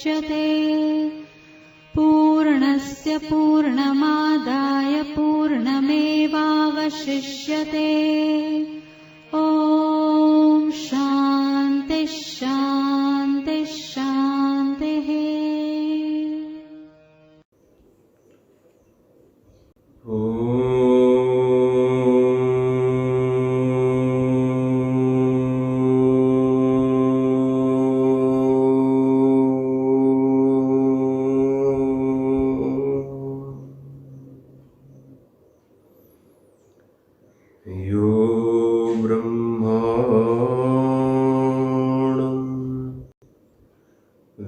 मुच्यते। पूर्णस्य पूर्णमादाय पूर्णमेवावशिष्यते। ॐ शान्ति शान्ति शान्तिः।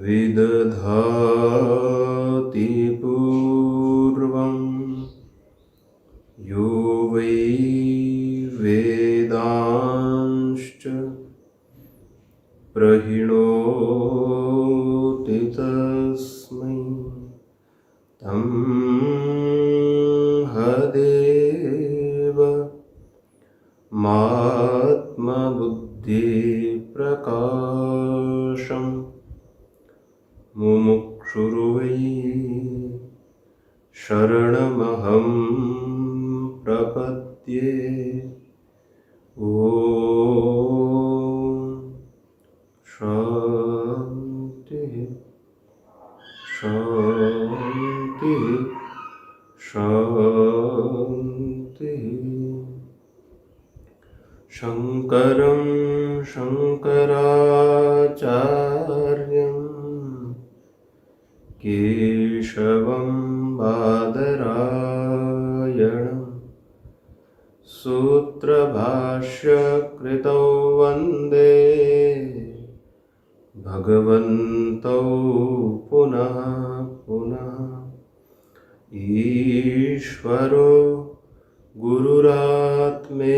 विदधाति पूर्वं यो वै वेदांश्च प्रहिणोति तस्मै तं हदेव मात्मबुद्धिप्रकाशम् मुमुक्षुर्वै शरणमहं प्रपद्ये। ॐ शान्तिः शान्तिः शान्तिः। शङ्करं शङ्कराचार्यं केशवं बादरायणं सूत्रभाष्यकृतौ वन्दे भगवन्तौ पुनः पुनः। ईश्वरो गुरुरात्मेति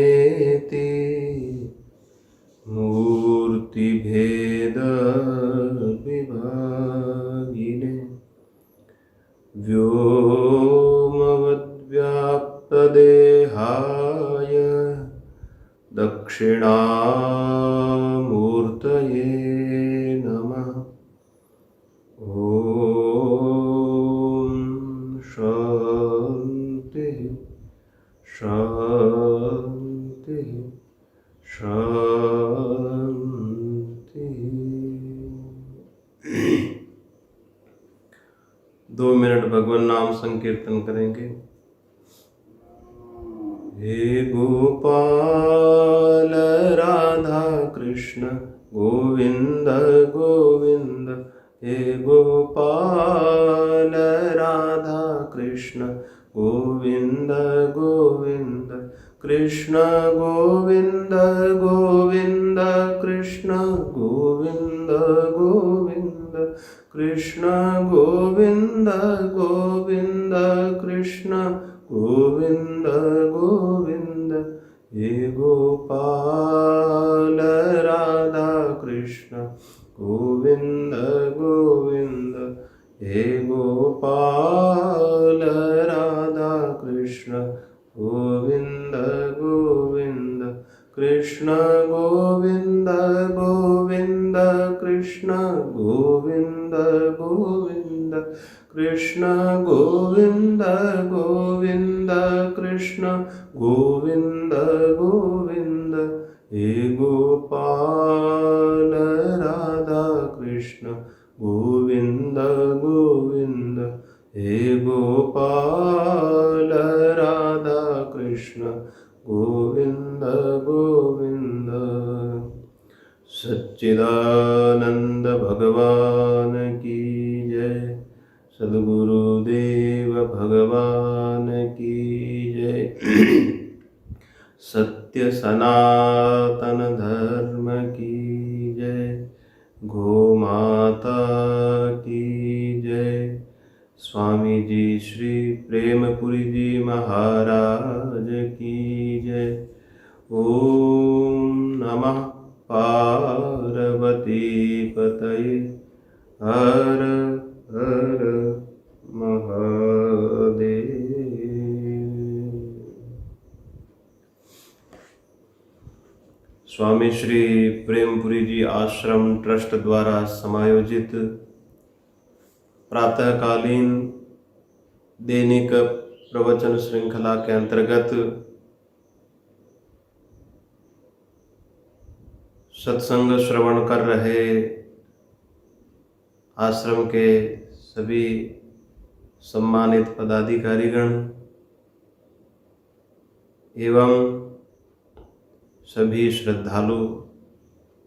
मूर्तिभेदविभागिने व्योमवद्व्याप्तदेहाय दक्षिणामूर्तये नमः। ॐ शान्तिः शान्तिः शान्तिः। 2 मिनट भगवान नाम संकीर्तन करेंगे। हे गोपाल राधा कृष्ण गोविंद गोविंद। हे गोपाल राधा कृष्ण गोविंद गोविंद। कृष्ण गोविंद गोविंद कृष्ण गोविंद गोविंद। कृष्ण गोविंद गोविंद कृष्ण गोविंद गोविंद। हे गोपाल राधा कृष्ण गोविंद गोविंद। हे गोपाल राधा कृष्ण गोविंद गोविंद। कृष्ण गोविंद गोविंद कृष्ण गोविंद गोविंद। कृष्ण गोविंद गोविंद कृष्ण गोविंद गोविंद। हे गोपाल राधा कृष्ण गोविंद गोविंद। हे गोपाल राधा कृष्ण गोविंद गोविंद। सच्चिदानंद भगवान की जय। सद्गुरुदेव भगवान की जय। सत्य सनातन धर्म की जय। गौ माता की जय। स्वामी जी श्री प्रेमपुरी जी महाराज की जय। ओम नमः पार्वती पतये। हर हर महादेव। स्वामी श्री प्रेमपुरी जी आश्रम ट्रस्ट द्वारा समायोजित प्रातःकालीन दैनिक प्रवचन श्रृंखला के अंतर्गत सत्संग श्रवण कर रहे आश्रम के सभी सम्मानित पदाधिकारीगण एवं सभी श्रद्धालु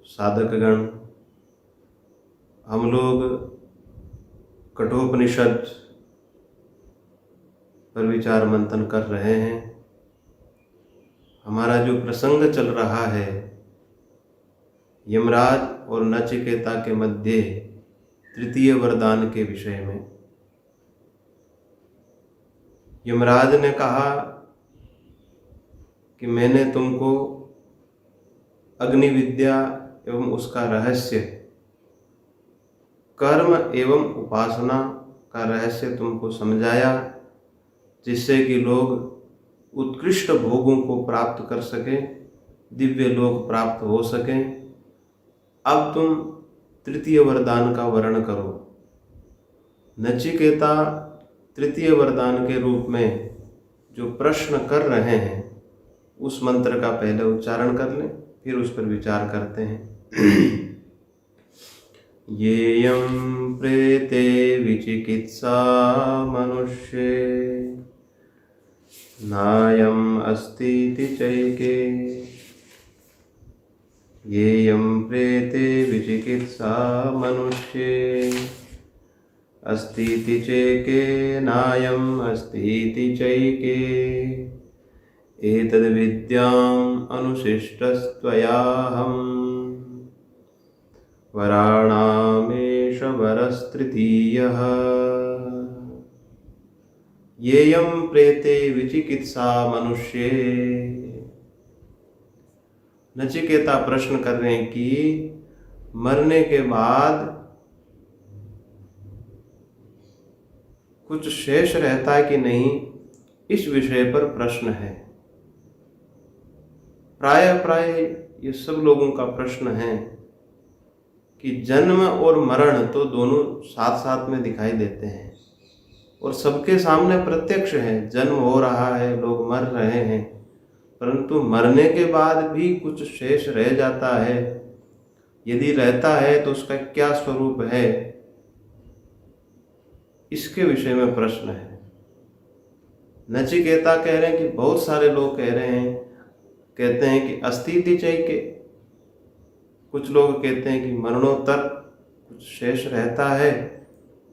साधकगण, हम लोग कठोपनिषद पर विचार मंथन कर रहे हैं। हमारा जो प्रसंग चल रहा है यमराज और नचिकेता के मध्य तृतीय वरदान के विषय में। यमराज ने कहा कि मैंने तुमको अग्नि विद्या एवं उसका रहस्य, कर्म एवं उपासना का रहस्य तुमको समझाया, जिससे कि लोग उत्कृष्ट भोगों को प्राप्त कर सकें, दिव्य लोक प्राप्त हो सकें। अब तुम तृतीय वरदान का वर्णन करो। नचिकेता तृतीय वरदान के रूप में जो प्रश्न कर रहे हैं उस मंत्र का पहले उच्चारण कर लें, फिर उस पर विचार करते हैं। येयं प्रेते विचिकित्सा मनुष्ये नायम् अस्तीति चैके। येयं प्रेते विचिकित्सा मनुष्ये अस्तीति चैके नायम् अस्तीति चैके। एतद्विद्याम् अनुशिष्टस्त्वयाहम् वराणामेष वरस्तृतीयः। येयं प्रेते विचिकित्सा मनुष्ये। नचिकेता प्रश्न कर रहे हैं कि मरने के बाद कुछ शेष रहता है कि नहीं, इस विषय पर प्रश्न है। प्राय ये सब लोगों का प्रश्न है कि जन्म और मरण तो दोनों साथ साथ में दिखाई देते हैं और सबके सामने प्रत्यक्ष है। जन्म हो रहा है, लोग मर रहे हैं, परंतु मरने के बाद भी कुछ शेष रह जाता है। यदि रहता है तो उसका क्या स्वरूप है, इसके विषय में प्रश्न है। नचिकेता कह रहे हैं कि बहुत सारे लोग कहते हैं कि अस्तीति चैके। कुछ लोग कहते हैं कि मरणोत्तर कुछ शेष रहता है,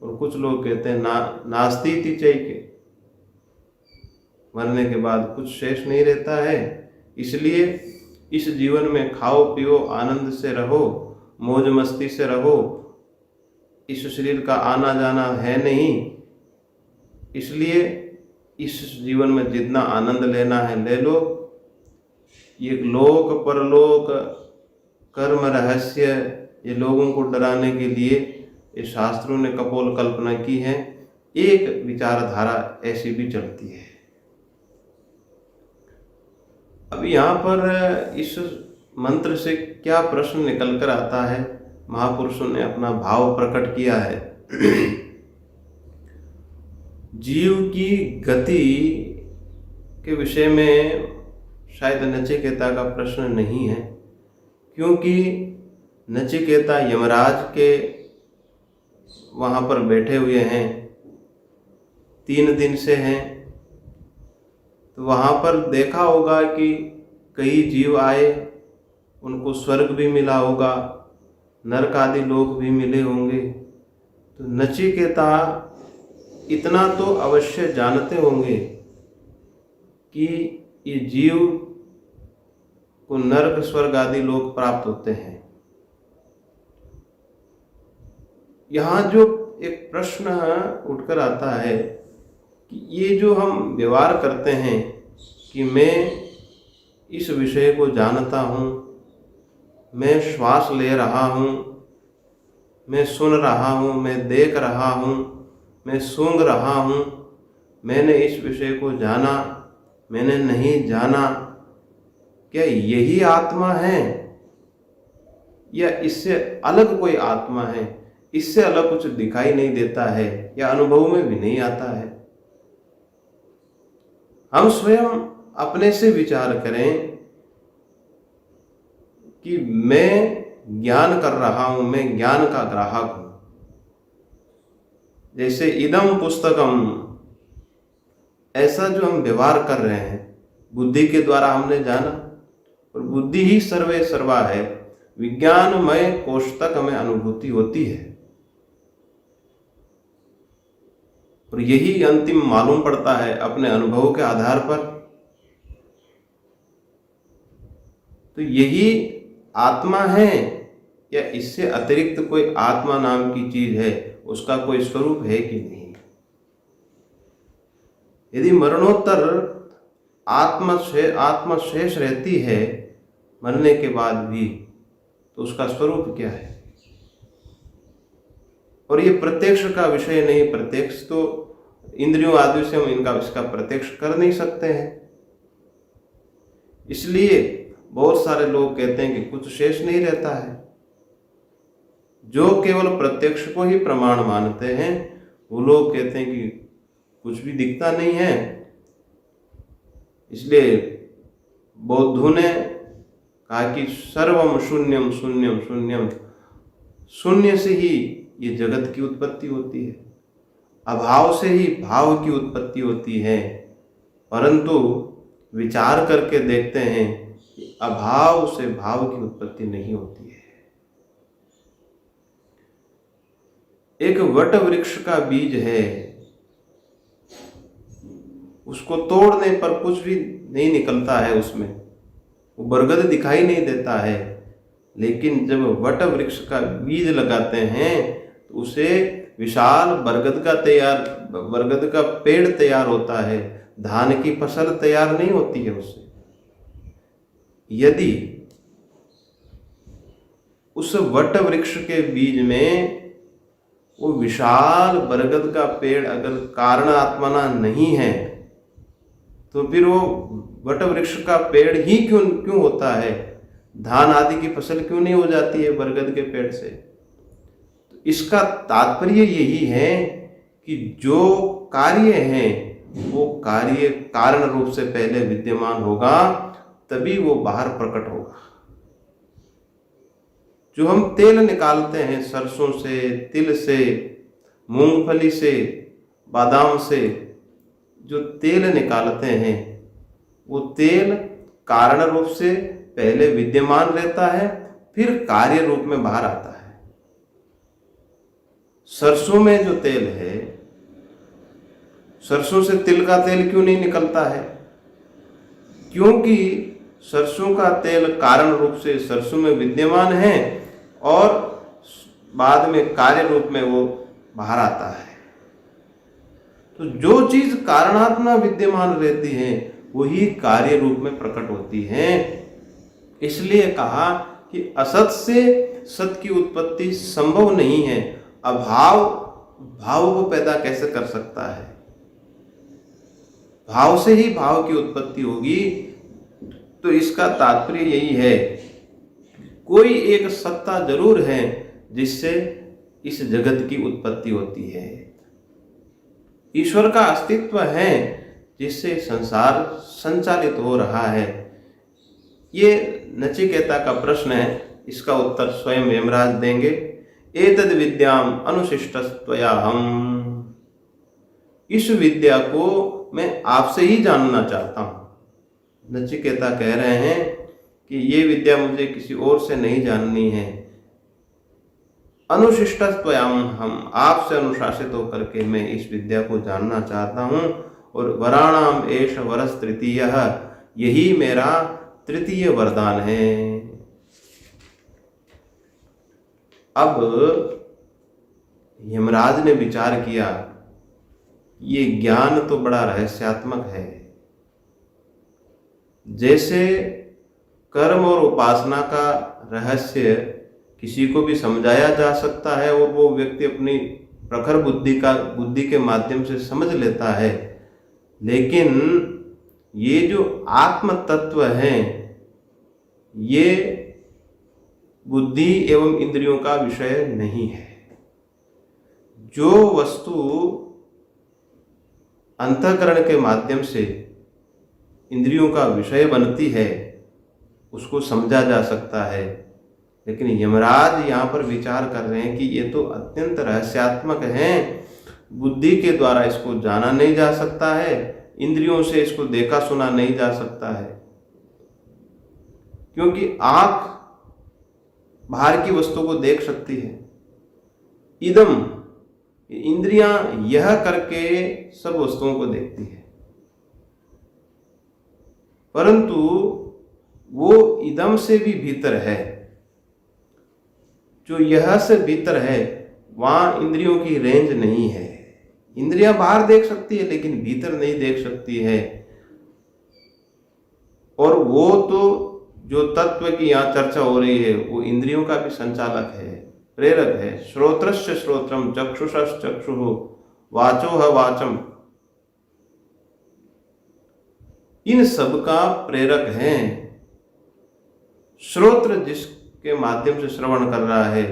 और कुछ लोग कहते हैं नास्तीति चैके, मरने के बाद कुछ शेष नहीं रहता है। इसलिए इस जीवन में खाओ पियो, आनंद से रहो, मौज मस्ती से रहो। इस शरीर का आना जाना है नहीं, इसलिए इस जीवन में जितना आनंद लेना है ले लो। ये लोक परलोक कर्म रहस्य, ये लोगों को डराने के लिए ये शास्त्रों ने कपोल कल्पना की है। एक विचारधारा ऐसी भी चलती है। अब यहाँ पर इस मंत्र से क्या प्रश्न निकल कर आता है, महापुरुषों ने अपना भाव प्रकट किया है। जीव की गति के विषय में शायद नचिकेता का प्रश्न नहीं है, क्योंकि नचिकेता यमराज के वहाँ पर बैठे हुए हैं, 3 दिन से हैं। तो वहाँ पर देखा होगा कि कई जीव आए, उनको स्वर्ग भी मिला होगा, नरक आदि लोक भी मिले होंगे। तो नचिकेता इतना तो अवश्य जानते होंगे कि ये जीव को नरक स्वर्ग आदि लोक प्राप्त होते हैं। यहाँ जो एक प्रश्न उठकर आता है कि ये जो हम व्यवहार करते हैं कि मैं इस विषय को जानता हूँ, मैं श्वास ले रहा हूँ, मैं सुन रहा हूँ, मैं देख रहा हूँ, मैं सूंघ रहा हूँ, मैंने इस विषय को जाना, मैंने नहीं जाना, क्या यही आत्मा है या इससे अलग कोई आत्मा है? इससे अलग कुछ दिखाई नहीं देता है या अनुभव में भी नहीं आता है। हम स्वयं अपने से विचार करें कि मैं ज्ञान कर रहा हूं, मैं ज्ञान का ग्राहक हूं। जैसे इदम पुस्तकम, ऐसा जो हम व्यवहार कर रहे हैं बुद्धि के द्वारा हमने जाना, और बुद्धि ही सर्वे सर्वा है, विज्ञानमय कोष्ठक में अनुभूति होती है और यही अंतिम मालूम पड़ता है अपने अनुभव के आधार पर। तो यही आत्मा है या इससे अतिरिक्त कोई आत्मा नाम की चीज है, उसका कोई स्वरूप है कि नहीं। यदि मरणोत्तर आत्मा शेष रहती है मरने के बाद भी, तो उसका स्वरूप क्या है? और ये प्रत्यक्ष का विषय नहीं, प्रत्यक्ष तो इंद्रियों आदि से हम इसका प्रत्यक्ष कर नहीं सकते हैं। इसलिए बहुत सारे लोग कहते हैं कि कुछ शेष नहीं रहता है। जो केवल प्रत्यक्ष को ही प्रमाण मानते हैं वो लोग कहते हैं कि कुछ भी दिखता नहीं है। इसलिए बौद्धों ने कहा कि सर्वम शून्यम शून्यम शून्यम, शून्य से ही ये जगत की उत्पत्ति होती है, अभाव से ही भाव की उत्पत्ति होती है। परंतु विचार करके देखते हैं कि अभाव से भाव की उत्पत्ति नहीं होती है। एक वट वृक्ष का बीज है, उसको तोड़ने पर कुछ भी नहीं निकलता है, उसमें वो बरगद दिखाई नहीं देता है। लेकिन जब वट वृक्ष का बीज लगाते हैं तो उसे विशाल बरगद का पेड़ तैयार होता है, धान की फसल तैयार नहीं होती है उससे। यदि उस वट वृक्ष के बीज में वो विशाल बरगद का पेड़ अगर कारण आत्मना नहीं है, तो फिर वो वट वृक्ष का पेड़ ही क्यों होता है? धान आदि की फसल क्यों नहीं हो जाती है बरगद के पेड़ से? तो इसका तात्पर्य यही है कि जो कार्य है वो कार्य कारण रूप से पहले विद्यमान होगा, तभी वो बाहर प्रकट होगा। जो हम तेल निकालते हैं सरसों से, तिल से, मूंगफली से, बादाम से, जो तेल निकालते हैं वो तेल कारण रूप से पहले विद्यमान रहता है, फिर कार्य रूप में बाहर आता है। सरसों में जो तेल है, सरसों से तिल का तेल क्यों नहीं निकलता है? क्योंकि सरसों का तेल कारण रूप से सरसों में विद्यमान है और बाद में कार्य रूप में वो बाहर आता है। तो जो चीज कारणात्मा विद्यमान रहती है वही कार्य रूप में प्रकट होती है। इसलिए कहा कि असत से सत की उत्पत्ति संभव नहीं है। अभाव भाव को पैदा कैसे कर सकता है? भाव से ही भाव की उत्पत्ति होगी। तो इसका तात्पर्य यही है, कोई एक सत्ता जरूर है जिससे इस जगत की उत्पत्ति होती है। ईश्वर का अस्तित्व है जिससे संसार संचालित हो रहा है। ये नचिकेता का प्रश्न है, इसका उत्तर स्वयं यमराज देंगे। एतद विद्याम अनुशिष्टस्त्वयाहम, इस विद्या को मैं आपसे ही जानना चाहता हूं। नचिकेता कह रहे हैं कि ये विद्या मुझे किसी और से नहीं जाननी है। अनुशिष्टस्त्वयाम, हम आपसे अनुशासित होकर के मैं इस विद्या को जानना चाहता हूं। और वराणाम एष वरस तृतीय, यही मेरा तृतीय वरदान है। अब यमराज ने विचार किया, ये ज्ञान तो बड़ा रहस्यात्मक है। जैसे कर्म और उपासना का रहस्य किसी को भी समझाया जा सकता है और वो व्यक्ति अपनी प्रखर बुद्धि के माध्यम से समझ लेता है, लेकिन ये जो आत्म तत्व है ये बुद्धि एवं इंद्रियों का विषय नहीं है। जो वस्तु अंतःकरण के माध्यम से इंद्रियों का विषय बनती है उसको समझा जा सकता है, लेकिन यमराज यहाँ पर विचार कर रहे हैं कि ये तो अत्यंत रहस्यात्मक है, बुद्धि के द्वारा इसको जाना नहीं जा सकता है, इंद्रियों से इसको देखा सुना नहीं जा सकता है, क्योंकि आंख बाहर की वस्तु को देख सकती है, इदम इंद्रियां यह करके सब वस्तुओं को देखती है, परंतु वो इदम से भी भीतर है। जो यह से भीतर है वहां इंद्रियों की रेंज नहीं है। इंद्रियां बाहर देख सकती है लेकिन भीतर नहीं देख सकती है। और वो तो जो तत्व की यहाँ चर्चा हो रही है वो इंद्रियों का भी संचालक है, प्रेरक है। श्रोत्रस्य श्रोत्रम, चक्षुषश्च चक्षुः, वाचोह वाचम, इन सब का प्रेरक है। श्रोत्र जिसके माध्यम से श्रवण कर रहा है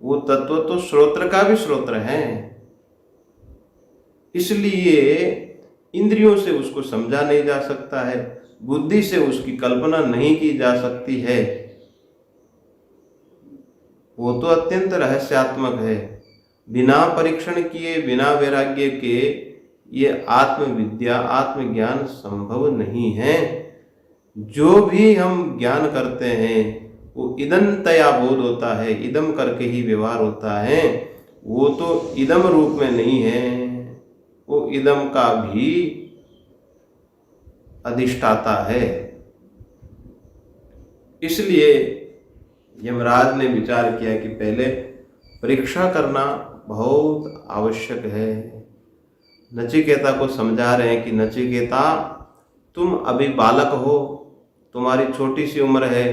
वो तत्व तो श्रोत्र का भी श्रोत्र है, इसलिए इंद्रियों से उसको समझा नहीं जा सकता है, बुद्धि से उसकी कल्पना नहीं की जा सकती है। वो तो अत्यंत रहस्यात्मक है। बिना परीक्षण किए, बिना वैराग्य के ये आत्मविद्या, आत्मज्ञान संभव नहीं है। जो भी हम ज्ञान करते हैं वो इदन्तया बोध होता है, इदम करके ही व्यवहार होता है। वो तो इदम रूप में नहीं है, वो इदम का भी अधिष्ठाता है। इसलिए यमराज ने विचार किया कि पहले परीक्षा करना बहुत आवश्यक है। नचिकेता को समझा रहे हैं कि नचिकेता, तुम अभी बालक हो, तुम्हारी छोटी सी उम्र है,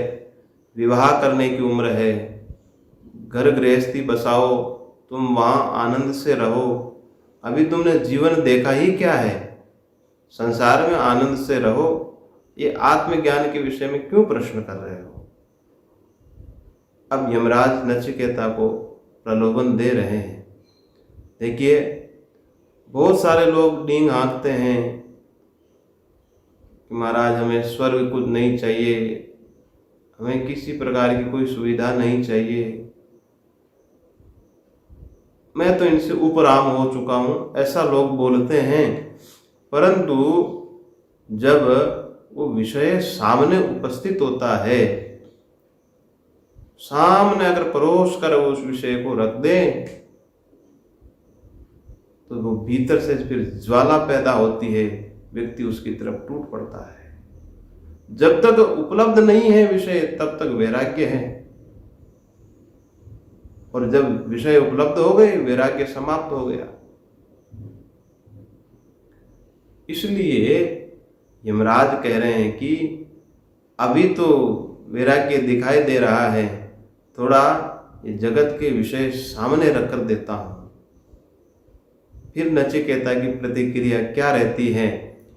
विवाह करने की उम्र है, घर गृहस्थी बसाओ, तुम वहाँ आनंद से रहो। अभी तुमने जीवन देखा ही क्या है, संसार में आनंद से रहो। ये आत्मज्ञान के विषय में क्यों प्रश्न कर रहे हो? अब यमराज नचिकेता को प्रलोभन दे रहे हैं। देखिए, बहुत सारे लोग डींग हाँकते हैं कि महाराज हमें स्वर्ग कुछ नहीं चाहिए, हमें किसी प्रकार की कोई सुविधा नहीं चाहिए, मैं तो इनसे उपराम हो चुका हूँ, ऐसा लोग बोलते हैं। परंतु जब वो विषय सामने उपस्थित होता है, सामने अगर परोस कर उस विषय को रख दे तो वो भीतर से फिर ज्वाला पैदा होती है, व्यक्ति उसकी तरफ टूट पड़ता है। जब तक उपलब्ध नहीं है विषय तब तक वैराग्य है, और जब विषय उपलब्ध हो गए वैराग्य समाप्त हो गया। इसलिए यमराज कह रहे हैं कि अभी तो वैराग्य दिखाई दे रहा है, थोड़ा ये जगत के विषय सामने रख कर देता हूं, फिर नचिकेता की प्रतिक्रिया क्या रहती है।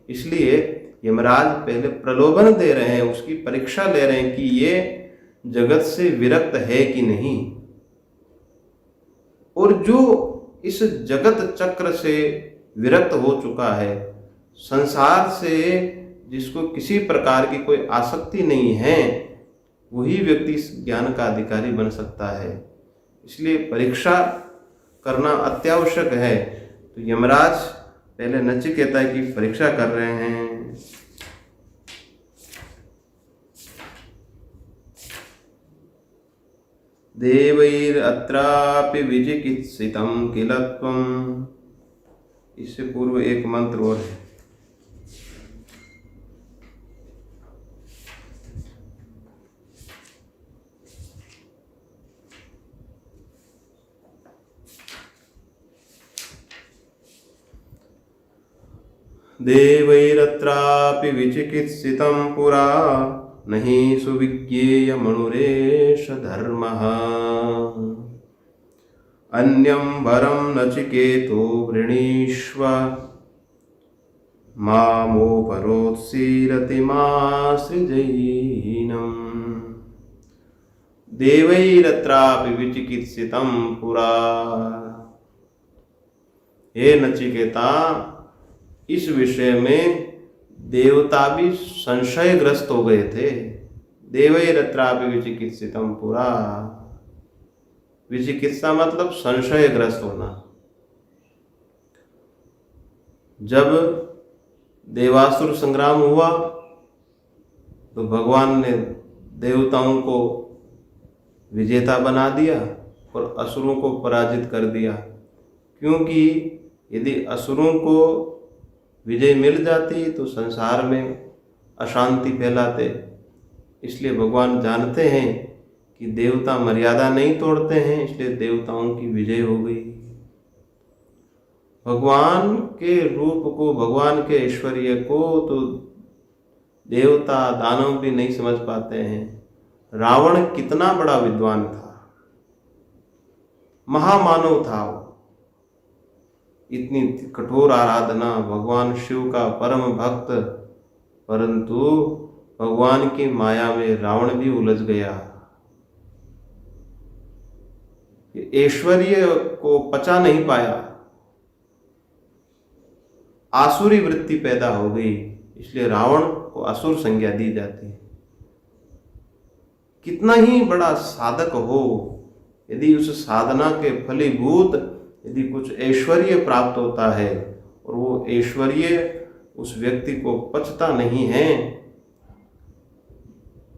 इसलिए यमराज पहले प्रलोभन दे रहे हैं, उसकी परीक्षा ले रहे हैं कि ये जगत से विरक्त है कि नहीं, और जो इस जगत चक्र से विरक्त हो चुका है, संसार से जिसको किसी प्रकार की कोई आसक्ति नहीं है, वही व्यक्ति इस ज्ञान का अधिकारी बन सकता है। इसलिए परीक्षा करना अत्यावश्यक है। तो यमराज पहले नचिकेता की परीक्षा कर रहे हैं। देवैरत्रापि विचिकित्सितं किल त्वम्। इससे पूर्व एक मंत्र और है। देवैरत्रापि विचिकित्सितं पुरा नहि सुविज्ञेयमनुरेष धर्मः। अन्यं वरं नचिकेतो वृणीष्व मामोपरोत्सीरति मासृजैनम्। देवैरत्रापि विचिकित्सितं पुरा। हे नचिकेता, इस विषय में देवता भी संशयग्रस्त हो गए थे। देवैरत्रापि विचिकित्सितम पुरा। विचिकित्सा मतलब संशयग्रस्त होना। जब देवासुर संग्राम हुआ तो भगवान ने देवताओं को विजेता बना दिया और असुरों को पराजित कर दिया, क्योंकि यदि असुरों को विजय मिल जाती तो संसार में अशांति फैलाते। इसलिए भगवान जानते हैं कि देवता मर्यादा नहीं तोड़ते हैं, इसलिए देवताओं की विजय हो गई। भगवान के रूप को, भगवान के ऐश्वर्य को तो देवता दानव भी नहीं समझ पाते हैं। रावण कितना बड़ा विद्वान था, महामानव था वो। इतनी कठोर आराधना, भगवान शिव का परम भक्त, परंतु भगवान की माया में रावण भी उलझ गया। ऐश्वर्य को पचा नहीं पाया, आसुरी वृत्ति पैदा हो गई, इसलिए रावण को असुर संज्ञा दी जाती है। कितना ही बड़ा साधक हो, यदि उस साधना के फलीभूत यदि कुछ ऐश्वर्य प्राप्त होता है और वो ऐश्वर्य उस व्यक्ति को पचता नहीं है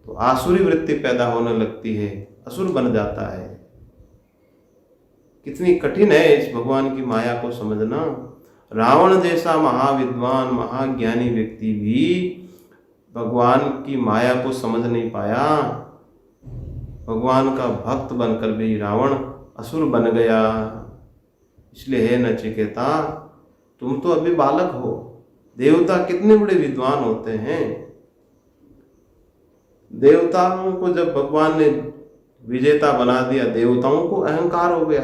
तो आसुरी वृत्ति पैदा होने लगती है, असुर बन जाता है। कितनी कठिन है इस भगवान की माया को समझना। रावण जैसा महाविद्वान, महाज्ञानी व्यक्ति भी भगवान की माया को समझ नहीं पाया। भगवान का भक्त बनकर भी रावण असुर बन गया। इसलिए हे नचिकेता, तुम तो अभी बालक हो। देवता कितने बड़े विद्वान होते हैं। देवताओं को जब भगवान ने विजेता बना दिया, देवताओं को अहंकार हो गया।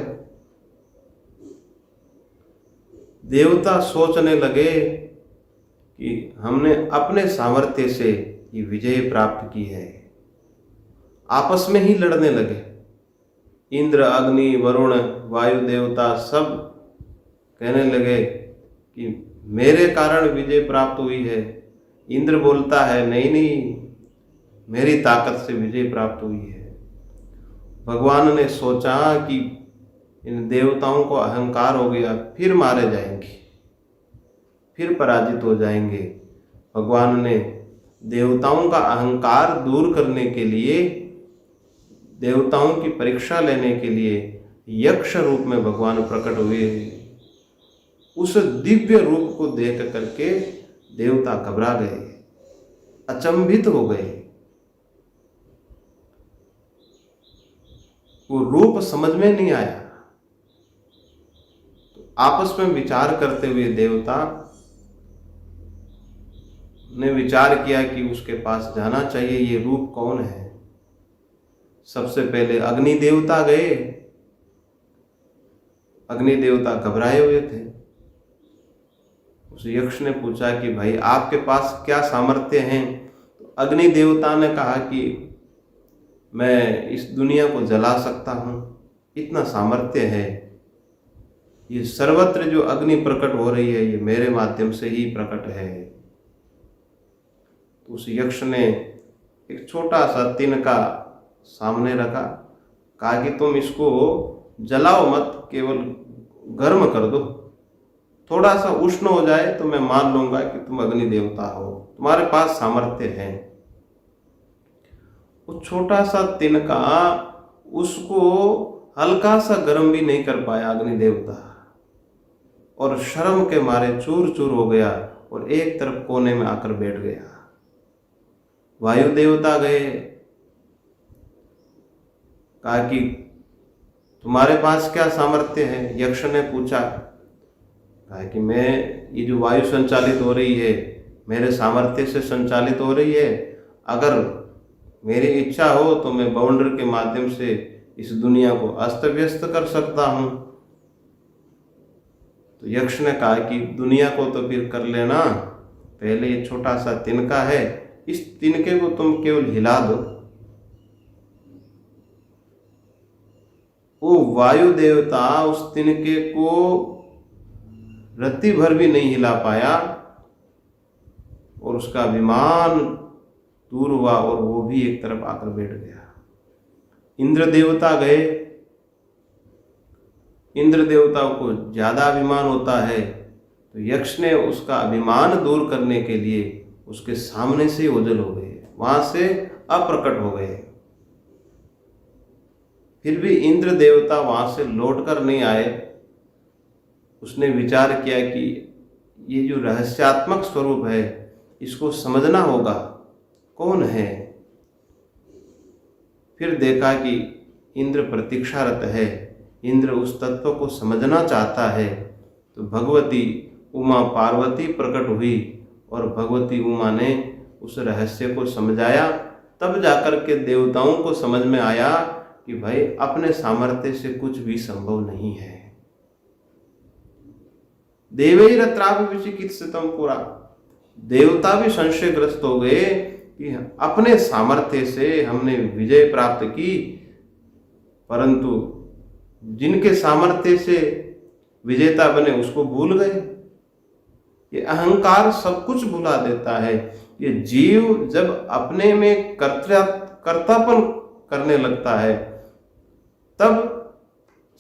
देवता सोचने लगे कि हमने अपने सामर्थ्य से ये विजय प्राप्त की है। आपस में ही लड़ने लगे। इंद्र, अग्नि, वरुण, वायु देवता सब कहने लगे कि मेरे कारण विजय प्राप्त हुई है। इंद्र बोलता है नहीं नहीं, मेरी ताकत से विजय प्राप्त हुई है। भगवान ने सोचा कि इन देवताओं को अहंकार हो गया, फिर मारे जाएंगे, फिर पराजित हो जाएंगे। भगवान ने देवताओं का अहंकार दूर करने के लिए, देवताओं की परीक्षा लेने के लिए यक्ष रूप में भगवान प्रकट हुए। उस दिव्य रूप को देख करके देवता घबरा गए, अचंभित हो गए। वो रूप समझ में नहीं आया। तो आपस में विचार करते हुए देवता ने विचार किया कि उसके पास जाना चाहिए, ये रूप कौन है। सबसे पहले अग्नि देवता गए। अग्नि देवता घबराए हुए थे। उस यक्ष ने पूछा कि भाई आपके पास क्या सामर्थ्य हैं। तो अग्नि देवता ने कहा कि मैं इस दुनिया को जला सकता हूँ, इतना सामर्थ्य है। ये सर्वत्र जो अग्नि प्रकट हो रही है ये मेरे माध्यम से ही प्रकट है। तो उस यक्ष ने एक छोटा सा तिनका सामने रखा, कहा कि तुम इसको जलाओ मत, केवल गर्म कर दो। थोड़ा सा उष्ण हो जाए तो मैं मान लूंगा कि तुम अग्नि देवता हो, तुम्हारे पास सामर्थ्य है। वो छोटा सा तिनका उसको हल्का सा गर्म भी नहीं कर पाया अग्नि देवता, और शर्म के मारे चूर चूर हो गया और एक तरफ कोने में आकर बैठ गया। वायु देवता गए, कहा कि तुम्हारे पास क्या सामर्थ्य है। यक्ष ने पूछा, कहा कि मैं ये जो वायु संचालित हो रही है मेरे सामर्थ्य से संचालित हो रही है। अगर मेरी इच्छा हो तो मैं बाउंडर के माध्यम से इस दुनिया को अस्त व्यस्त कर सकता हूँ। तो यक्ष ने कहा कि दुनिया को तो फिर कर लेना, पहले ये छोटा सा तिनका है, इस तिनके को तुम केवल हिला दो। वो वायु देवता उस तिनके को रत्ती भर भी नहीं हिला पाया और उसका अभिमान दूर हुआ और वो भी एक तरफ आकर बैठ गया। इंद्र देवता गए। इंद्र देवता को ज्यादा अभिमान होता है, तो यक्ष ने उसका अभिमान दूर करने के लिए उसके सामने से ओझल हो गए, वहां से अप्रकट हो गए। फिर भी इंद्र देवता वहां से लौटकर नहीं आए। उसने विचार किया कि ये जो रहस्यात्मक स्वरूप है इसको समझना होगा, कौन है। फिर देखा कि इंद्र प्रतीक्षारत है, इंद्र उस तत्व को समझना चाहता है। तो भगवती उमा पार्वती प्रकट हुई और भगवती उमा ने उस रहस्य को समझाया। तब जाकर के देवताओं को समझ में आया कि भाई अपने सामर्थ्य से कुछ भी संभव नहीं है। देवैरत्रापि विचिकित्सितम पुरा, देवता भी संशयग्रस्त हो गए कि अपने सामर्थ्य से हमने विजय प्राप्त की, परंतु जिनके सामर्थ्य से विजेता बने उसको भूल गए। ये अहंकार सब कुछ भुला देता है। ये जीव जब अपने में कर्तापन करने लगता है तब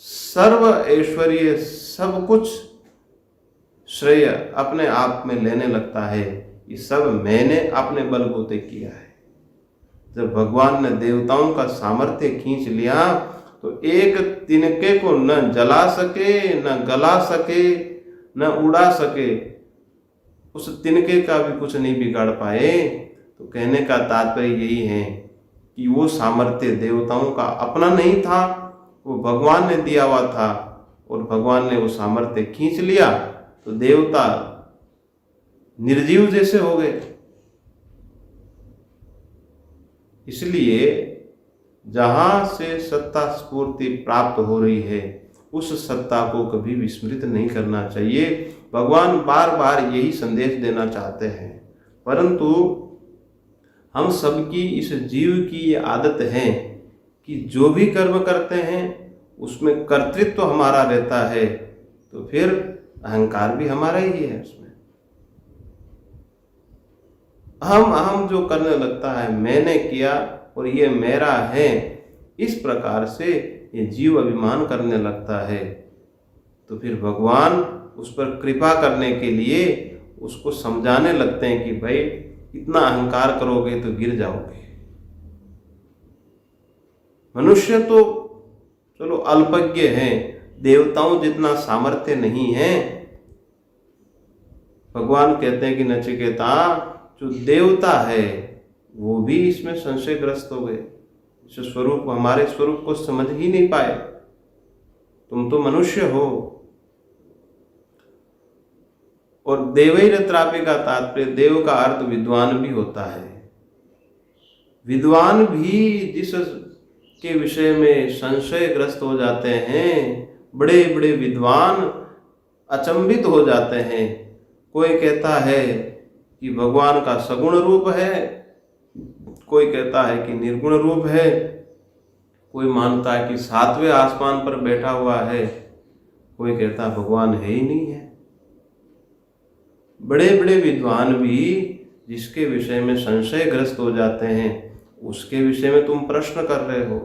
सर्व ऐश्वर्य सब कुछ श्रेय अपने आप में लेने लगता है। ये सब मैंने अपने बलबूते किया है। जब भगवान ने देवताओं का सामर्थ्य खींच लिया तो एक तिनके को न जला सके, न गला सके, न उड़ा सके, उस तिनके का भी कुछ नहीं बिगाड़ पाए। तो कहने का तात्पर्य यही है कि वो सामर्थ्य देवताओं का अपना नहीं था, वो भगवान ने दिया हुआ था और भगवान ने वो सामर्थ्य खींच लिया तो देवता निर्जीव जैसे हो गए। इसलिए जहां से सत्ता स्फूर्ति प्राप्त हो रही है उस सत्ता को कभी विस्मृत नहीं करना चाहिए। भगवान बार बार यही संदेश देना चाहते हैं, परंतु हम सबकी इस जीव की ये आदत है कि जो भी कर्म करते हैं उसमें कर्तृत्व हमारा रहता है, तो फिर अहंकार भी हमारा ही है। उसमें हम जो करने लगता है, मैंने किया और ये मेरा है, इस प्रकार से ये जीव अभिमान करने लगता है। तो फिर भगवान उस पर कृपा करने के लिए उसको समझाने लगते हैं कि भाई इतना अहंकार करोगे तो गिर जाओगे। मनुष्य तो चलो अल्पज्ञ हैं, देवताओं जितना सामर्थ्य नहीं है। भगवान कहते हैं कि नचिकेता, जो देवता है वो भी इसमें संशयग्रस्त हो गए, इस स्वरूप हमारे स्वरूप को समझ ही नहीं पाए। तुम तो मनुष्य हो। और देवैरत्रापि का तात्पर्य, देव का अर्थ विद्वान भी होता है। विद्वान भी जिस के विषय में संशयग्रस्त हो जाते हैं, बड़े बड़े विद्वान अचंभित हो जाते हैं। कोई कहता है कि भगवान का सगुण रूप है, कोई कहता है कि निर्गुण रूप है, कोई मानता है कि सातवें आसमान पर बैठा हुआ है, कोई कहता है भगवान है ही नहीं है। बड़े बड़े विद्वान भी जिसके विषय में संशयग्रस्त हो जाते हैं उसके विषय में तुम प्रश्न कर रहे हो।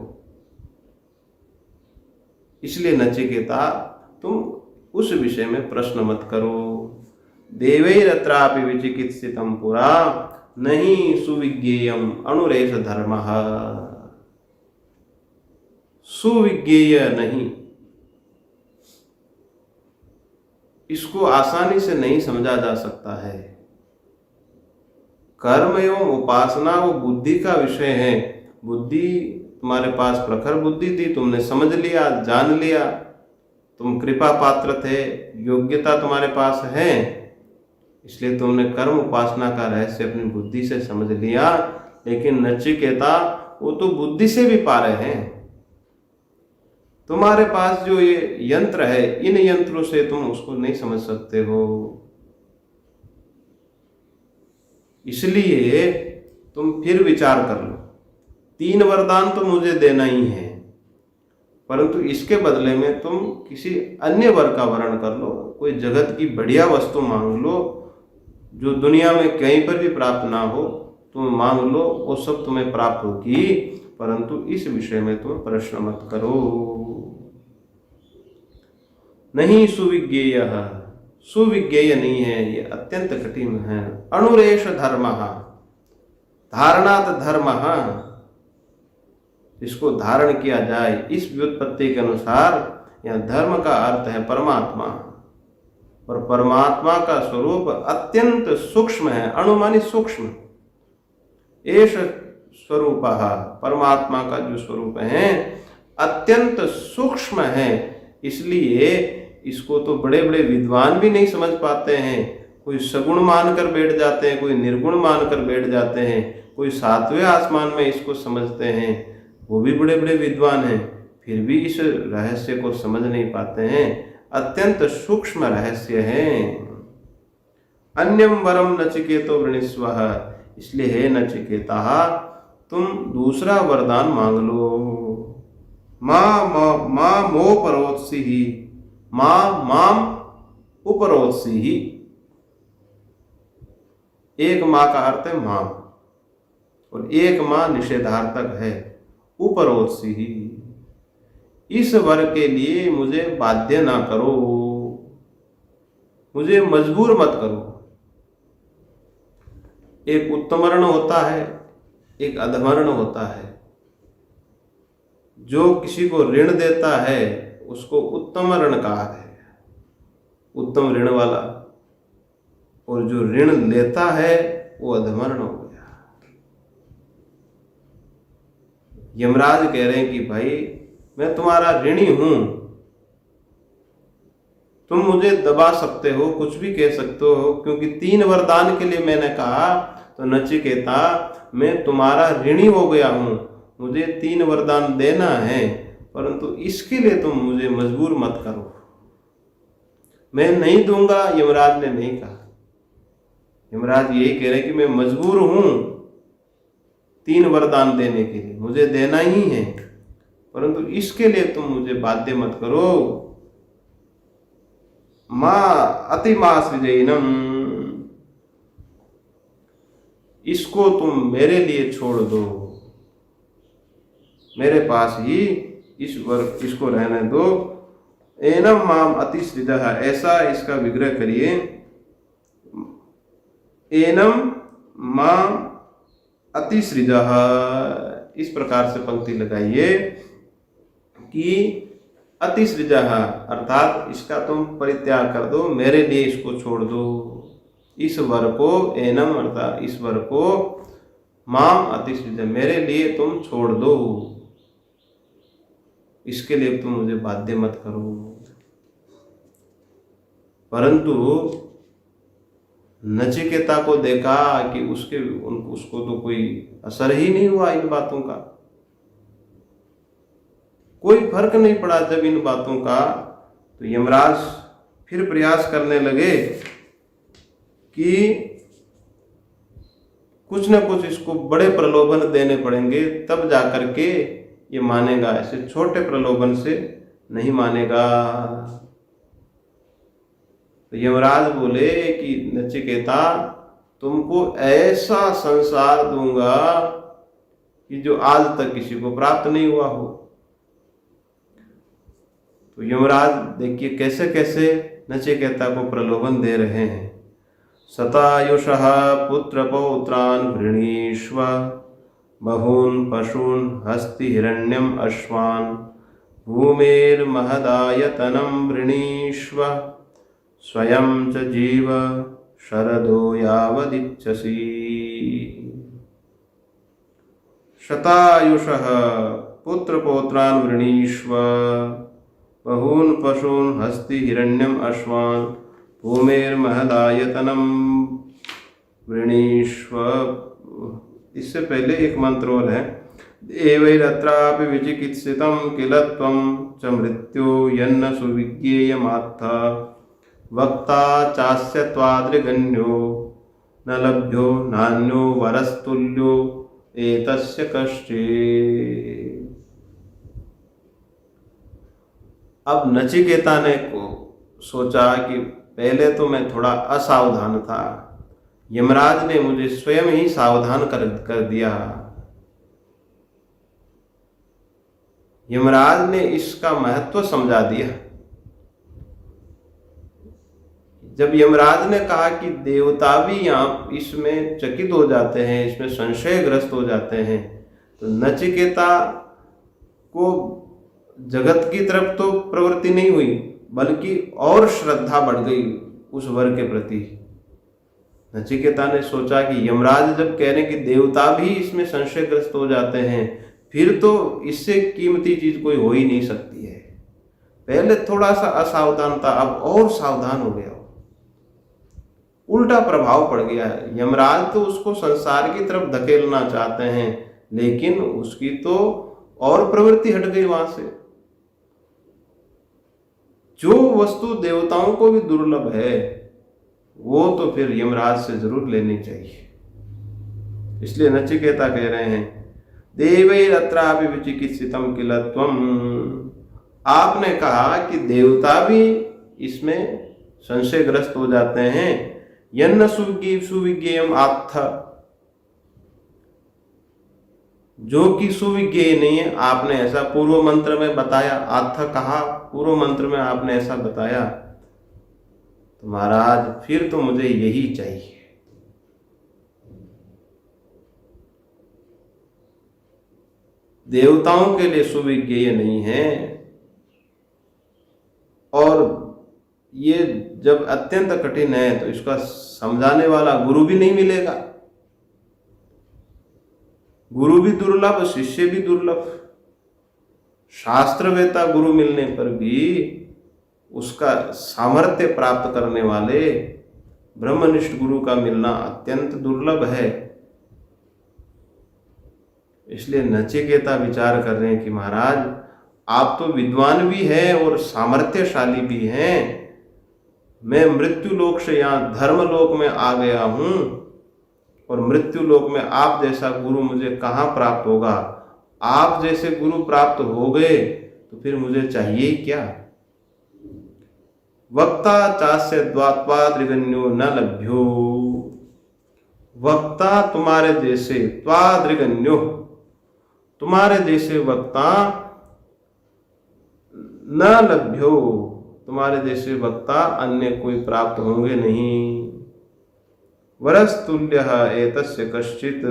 इसलिए नचिकेता, तुम उस विषय में प्रश्न मत करो। देवैरत्रापि विचिकित्सितम पुरा नहीं सुविज्ञेयम अनुरेष धर्मः। सुविज्ञेय नहीं, इसको आसानी से नहीं समझा जा सकता है। कर्म एवं उपासना वो बुद्धि का विषय है। बुद्धि, तुम्हारे पास प्रखर बुद्धि थी, तुमने समझ लिया, जान लिया, तुम कृपा पात्र थे, योग्यता तुम्हारे पास है, इसलिए तुमने कर्म उपासना का रहस्य अपनी बुद्धि से समझ लिया। लेकिन नचिकेता, वो तो बुद्धि से भी पारे हैं। तुम्हारे पास जो ये यंत्र है, इन यंत्रों से तुम उसको नहीं समझ सकते हो। इसलिए तुम फिर विचार कर लो। 3 वरदान तो मुझे देना ही है, परंतु इसके बदले में तुम किसी अन्य वर का वर्ण कर लो, कोई जगत की बढ़िया वस्तु मांग लो जो दुनिया में कहीं पर भी प्राप्त ना हो, तुम मांग लो, वो सब तुम्हें प्राप्त होगी, परंतु इस विषय में तुम प्रश्न मत करो। नहीं सुविज्ञेय, सुविज्ञेय नहीं है, ये अत्यंत कठिन है। अणुरेश धर्म, धारणात धर्म, इसको धारण किया जाए, इस व्युत्पत्ति के अनुसार यह धर्म का अर्थ है परमात्मा, और परमात्मा का स्वरूप अत्यंत सूक्ष्म है। अणु मानी सूक्ष्म, एष स्वरूप, परमात्मा का जो स्वरूप है अत्यंत सूक्ष्म है, इसलिए इसको तो बड़े बड़े विद्वान भी नहीं समझ पाते हैं। कोई सगुण मानकर बैठ जाते हैं, कोई निर्गुण मानकर बैठ जाते हैं, कोई सातवें आसमान में इसको समझते हैं, वो भी बड़े बड़े विद्वान हैं, फिर भी इस रहस्य को समझ नहीं पाते हैं। अत्यंत सूक्ष्म रहस्य है। अन्यम वरम नचिकेतो वृणीस्व, इसलिए हे नचिकेता तुम दूसरा वरदान मांग लो। मां मोपरोत्सी ही, माम उपरोत्सी ही, एक मां का अर्थ है मां, और एक मां निषेधार्थक है, उपरोत्सी ही, इस वर के लिए मुझे बाध्य ना करो, मुझे मजबूर मत करो। एक उत्तमर्ण होता है, एक अधमर्ण होता है। जो किसी को ऋण देता है उसको उत्तम ऋण कहा है, उत्तम ऋण वाला, और जो ऋण लेता है वो अधमर्ण हो गया। यमराज कह रहे हैं कि भाई मैं तुम्हारा ऋणी हूं, तुम मुझे दबा सकते हो, कुछ भी कह सकते हो, क्योंकि 3 वरदान के लिए मैंने कहा, तो नचिकेता मैं तुम्हारा ऋणी हो गया हूं, मुझे 3 वरदान देना है, परंतु इसके लिए तुम मुझे मजबूर मत करो। मैं नहीं दूंगा, यमराज ने नहीं कहा। यमराज यही कह रहे कि मैं मजबूर हूं 3 वरदान देने के लिए, मुझे देना ही है, परंतु इसके लिए तुम मुझे बाध्य मत करो। अतिमास विजयिनम, इसको तुम मेरे लिए छोड़ दो, मेरे पास ही इसको रहने दो। एनम माम अतिसृजः, ऐसा इसका विग्रह करिए। एनम माम अतिसृजः, इस प्रकार से पंक्ति लगाइए कि अतिसृजः अर्थात इसका तुम परित्याग कर दो, मेरे लिए इसको छोड़ दो। इस वर को, एनम अर्थात इस वर को, माम अतिसृजः मेरे लिए तुम छोड़ दो, इसके लिए तुम मुझे बाध्य मत करो। परंतु नचिकेता को देखा कि उसको तो कोई असर ही नहीं हुआ इन बातों का, कोई फर्क नहीं पड़ा जब इन बातों का। तो यमराज फिर प्रयास करने लगे कि कुछ न कुछ इसको बड़े प्रलोभन देने पड़ेंगे, तब जाकर के ये मानेगा, ऐसे छोटे प्रलोभन से नहीं मानेगा। तो यमराज बोले कि नचिकेता तुमको ऐसा संसार दूंगा कि जो आज तक किसी को प्राप्त नहीं हुआ हो। तो यमराज देखिए कैसे कैसे नचिकेता को प्रलोभन दे रहे हैं। शतायुषः पुत्र पौत्रान् वृणीष्व, बहून् पशून् हस्ति हिरण्यम् अश्वान्, भूमेर्महदायतनं वृणीष्व, स्वयं च जीव शरदो यावदिच्छसि। शतायुषः पुत्र पौत्रान् वृणीष्व, बहून् पशून् हस्ति हिरण्यम् अश्वान्, भूमेर्महदायतनं वृणीष्व। इससे पहले एक मंत्र और है। एवैरत्रापि विचिकित्सितं किल त्वं च मृत्यो यन्न सुविज्ञेयमात्थ, वक्ता चास्य त्वादृगण्यो, न लभ्यो नान्यो वरस्तुल्यो एतस्य कश्चित्। अब नचिकेता ने सोचा कि पहले तो मैं थोड़ा असावधान था, यमराज ने मुझे स्वयं ही सावधान कर दिया। यमराज ने इसका महत्व समझा दिया। जब यमराज ने कहा कि देवता भी यहाँ इसमें चकित हो जाते हैं, इसमें संशयग्रस्त हो जाते हैं, तो नचिकेता को जगत की तरफ तो प्रवृत्ति नहीं हुई, बल्कि और श्रद्धा बढ़ गई उस वर के प्रति। नचिकेता ने सोचा कि यमराज जब कह रहे हैं कि देवता भी इसमें संशयग्रस्त हो जाते हैं, फिर तो इससे कीमती चीज कोई हो ही नहीं सकती है। पहले थोड़ा सा असावधान था, अब और सावधान हो गया, उल्टा प्रभाव पड़ गया है। यमराज तो उसको संसार की तरफ धकेलना चाहते हैं, लेकिन उसकी तो और प्रवृत्ति हट गई वहां से। जो वस्तु देवताओं को भी दुर्लभ है, वो तो फिर यमराज से जरूर लेनी चाहिए। इसलिए नचिकेता कह रहे हैं, देवैरत्रापि विचिकित्सितम् किल त्वम्। आपने कहा कि देवता भी इसमें संशयग्रस्त हो जाते हैं। यन्न सुविज्ञेयम् आत्थ, जो कि सुविज्ञेय नहीं है, आपने ऐसा पूर्व मंत्र में बताया। आत्थ कहा, पूर्व मंत्र में आपने ऐसा बताया, तो महाराज फिर तो मुझे यही चाहिए। देवताओं के लिए सुविज्ञेय नहीं है, और ये जब अत्यंत कठिन है तो इसका समझाने वाला गुरु भी नहीं मिलेगा। गुरु भी दुर्लभ, शिष्य भी दुर्लभ। शास्त्रवेता गुरु मिलने पर भी उसका सामर्थ्य प्राप्त करने वाले ब्रह्मनिष्ठ गुरु का मिलना अत्यंत दुर्लभ है। इसलिए नचिकेता विचार कर रहे हैं कि महाराज आप तो विद्वान भी हैं और सामर्थ्यशाली भी हैं, मैं मृत्यु लोक से यहाँ धर्म लोक में आ गया हूं, और मृत्यु लोक में आप जैसा गुरु मुझे कहाँ प्राप्त होगा। आप जैसे गुरु प्राप्त हो गए तो फिर मुझे चाहिए क्या। वक्ता चास्य द्वात्वाद्रिगण्यो न लभ्यो, वक्ता तुम्हारे जैसे, त्वाद्रिगण्यो तुम्हारे जैसे वक्ता, न लभ्यो तुम्हारे जैसे वक्ता अन्य कोई प्राप्त होंगे नहीं। वरस्तुल्यः एतस्य कश्चित्,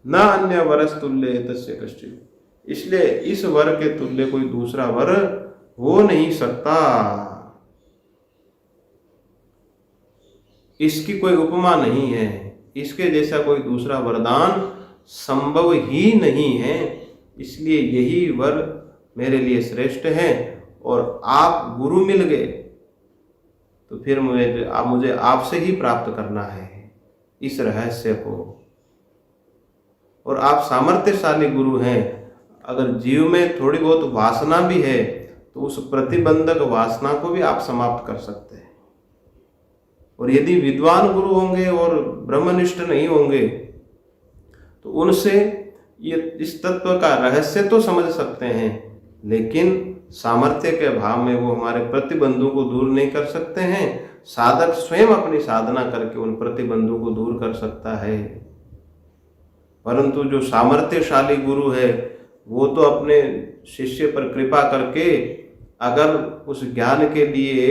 न अन्य वरस्तुल्य एतस्य कश्चित्। इसलिए इस वर के तुल्य कोई दूसरा वर हो नहीं सकता, इसकी कोई उपमा नहीं है, इसके जैसा कोई दूसरा वरदान संभव ही नहीं है। इसलिए यही वर मेरे लिए श्रेष्ठ है, और आप गुरु मिल गए तो फिर मुझे आपसे ही प्राप्त करना है इस रहस्य को। और आप सामर्थ्यशाली गुरु हैं, अगर जीव में थोड़ी बहुत वासना भी है तो उस प्रतिबंधक वासना को भी आप समाप्त कर सकते हैं। और यदि विद्वान गुरु होंगे और ब्रह्मनिष्ठ नहीं होंगे तो उनसे ये इस तत्व का रहस्य तो समझ सकते हैं, लेकिन सामर्थ्य के अभाव में वो हमारे प्रतिबंधों को दूर नहीं कर सकते हैं। साधक स्वयं अपनी साधना करके उन प्रतिबंधों को दूर कर सकता है, परंतु जो सामर्थ्यशाली गुरु है वो तो अपने शिष्य पर कृपा करके अगर उस ज्ञान के लिए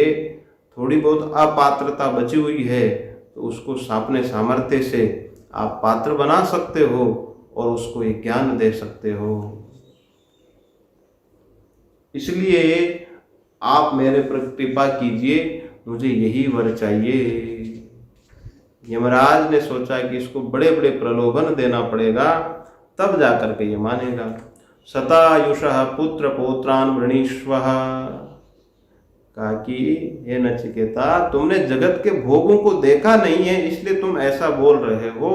थोड़ी बहुत अपात्रता बची हुई है तो उसको अपने सामर्थ्य से आप पात्र बना सकते हो और उसको ये ज्ञान दे सकते हो। इसलिए आप मेरे पर कृपा कीजिए, मुझे यही वर चाहिए। यमराज ने सोचा कि इसको बड़े बड़े प्रलोभन देना पड़ेगा, तब जाकर के ये मानेगा। शतायुषः पुत्र पौत्रान वृणीष्वः, कहा कि हे नचिकेता, तुमने जगत के भोगों को देखा नहीं है इसलिए तुम ऐसा बोल रहे हो।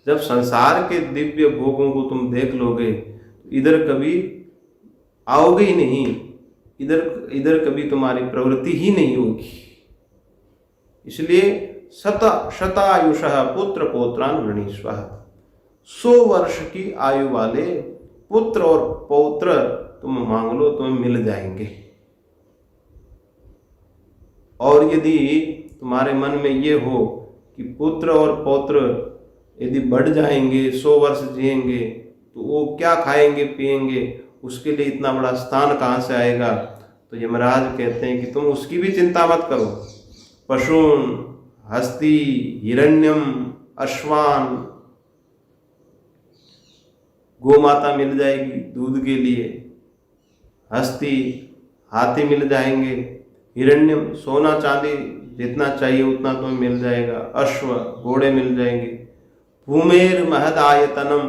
जब संसार के दिव्य भोगों को तुम देख लोगे इधर कभी आओगे ही नहीं, इधर कभी तुम्हारी प्रवृत्ति ही नहीं होगी। इसलिए शतायुषः पुत्र पौत्रान वृणीष्वः, 100 वर्ष की आयु वाले पुत्र और पौत्र तुम मांग लो, तुम्हें मिल जाएंगे। और यदि तुम्हारे मन में ये हो कि पुत्र और पौत्र यदि बढ़ जाएंगे, 100 वर्ष जिएंगे, तो वो क्या खाएंगे पिएंगे, उसके लिए इतना बड़ा स्थान कहाँ से आएगा? तो यमराज कहते हैं कि तुम उसकी भी चिंता मत करो। पशून, हस्ती, हिरण्यम, अश्वान, गोमाता मिल जाएगी दूध के लिए, हस्ती, हाथी मिल जाएंगे, हिरण्यम, सोना चांदी जितना चाहिए उतना तुम्हें मिल जाएगा, अश्व, घोड़े मिल जाएंगे, भूमेर महद आयतनम,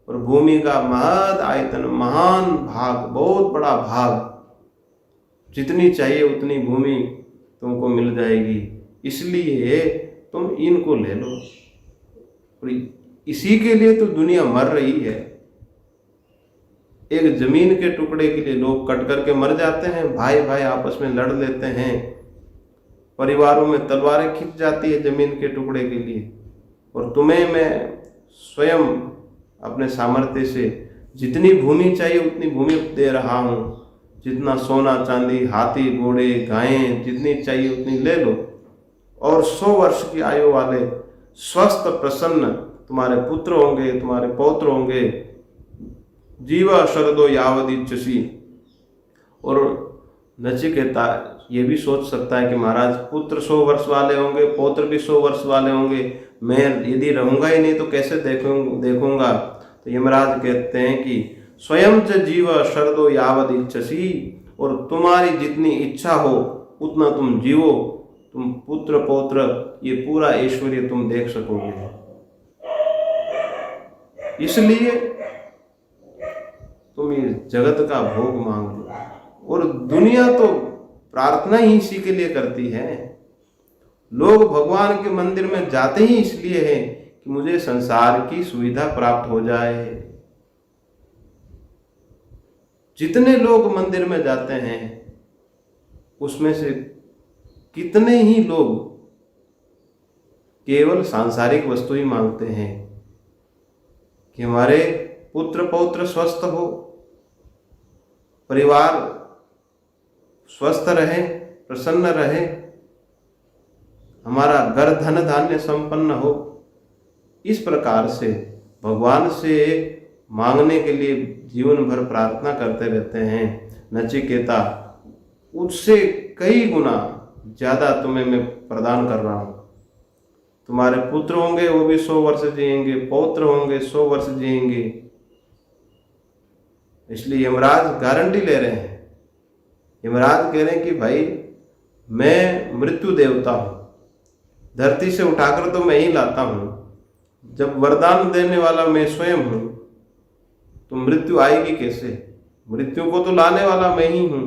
और भूमि का महद आयतन, महान भाग, बहुत बड़ा भाग, जितनी चाहिए उतनी भूमि तुमको मिल जाएगी। इसलिए तुम इनको ले लो। और इसी के लिए तो दुनिया मर रही है। एक जमीन के टुकड़े के लिए लोग कट करके मर जाते हैं, भाई भाई आपस में लड़ लेते हैं, परिवारों में तलवारें खिंच जाती है जमीन के टुकड़े के लिए। और तुम्हें मैं स्वयं अपने सामर्थ्य से जितनी भूमि चाहिए उतनी भूमि दे रहा हूँ, जितना सोना चांदी, हाथी, घोड़े, गायें जितनी चाहिए उतनी ले लो। और 100 वर्ष की आयु वाले स्वस्थ प्रसन्न तुम्हारे पुत्र होंगे, तुम्हारे पौत्र होंगे। जीवा शरदो यावदिच्छसि। और नचिकेता ये भी सोच सकता है कि महाराज पुत्र 100 वर्ष वाले होंगे, पौत्र भी 100 वर्ष वाले होंगे, मैं यदि रहूंगा ही नहीं तो कैसे देखूंगा? तो यमराज कहते हैं कि स्वयं च जीव शरदो यावदिच्छसि, और तुम्हारी जितनी इच्छा हो उतना तुम जीवो, तुम पुत्र पौत्र ये पूरा ऐश्वर्य तुम देख सकोगे। इसलिए तुम इस जगत का भोग मांग लो। और दुनिया तो प्रार्थना ही इसी के लिए करती है। लोग भगवान के मंदिर में जाते ही इसलिए हैं कि मुझे संसार की सुविधा प्राप्त हो जाए। जितने लोग मंदिर में जाते हैं उसमें से कितने ही लोग केवल सांसारिक वस्तु ही मांगते हैं कि हमारे पुत्र पौत्र स्वस्थ हो, परिवार स्वस्थ रहे, प्रसन्न रहे, हमारा घर धन धान्य संपन्न हो। इस प्रकार से भगवान से मांगने के लिए जीवन भर प्रार्थना करते रहते हैं। नचिकेता, उससे कई गुना ज्यादा तुम्हें मैं प्रदान कर रहा हूं। तुम्हारे पुत्र होंगे वो भी 100 वर्ष जिएंगे, पौत्र होंगे 100 वर्ष जिएंगे। इसलिए यमराज गारंटी ले रहे हैं। यमराज कह रहे हैं कि भाई मैं मृत्यु देवता हूं, धरती से उठाकर तो मैं ही लाता हूं। जब वरदान देने वाला मैं स्वयं हूं तो मृत्यु आएगी कैसे? मृत्यु को तो लाने वाला मैं ही हूं।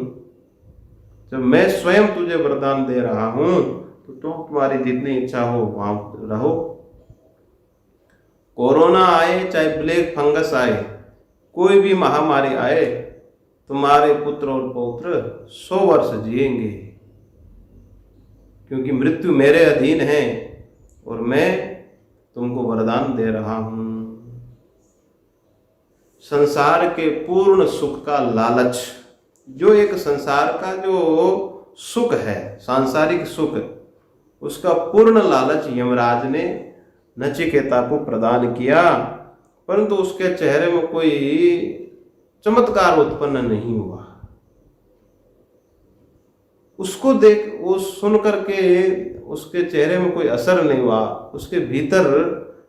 जब मैं स्वयं तुझे वरदान दे रहा हूं तो तुम्हारी जितनी इच्छा हो वहां रहो। कोरोना आए चाहे ब्लैक फंगस आए, कोई भी महामारी आए, तुम्हारे पुत्र और पौत्र 100 वर्ष जिएंगे, क्योंकि मृत्यु मेरे अधीन है और मैं तुमको वरदान दे रहा हूं। संसार के पूर्ण सुख का लालच, जो एक संसार का जो सुख है, सांसारिक सुख, उसका पूर्ण लालच यमराज ने नचिकेता को प्रदान किया, परंतु उसके चेहरे में कोई चमत्कार उत्पन्न नहीं हुआ। उसको देख, वो सुन करके उसके चेहरे में कोई असर नहीं हुआ, उसके भीतर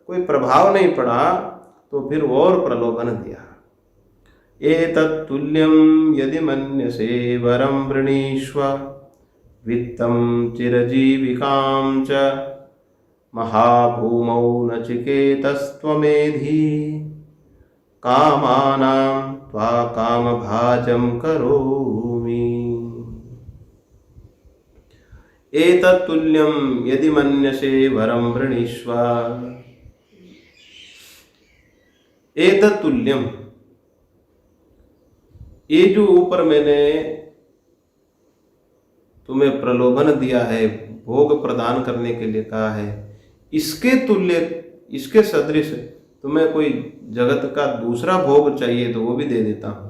कोई प्रभाव नहीं पड़ा, तो फिर और प्रलोभन दिया। एतत् तुल्यं यदि मन्यसे वरं वृणीष्व, वित्तं चिरजीविकां च महाभूमौ नचिकेतस्त्वमेधि, कामानां त्वा कामभाजं करोमि। एतत् तुल्यं यदि मन्यसे वरं वृणीष्व। एतत् तुल्यम, ये जो ऊपर मैंने तुम्हें प्रलोभन दिया है, भोग प्रदान करने के लिए कहा है, इसके तुल्य, इसके सदृश तुम्हें कोई जगत का दूसरा भोग चाहिए तो वो भी दे देता हूं।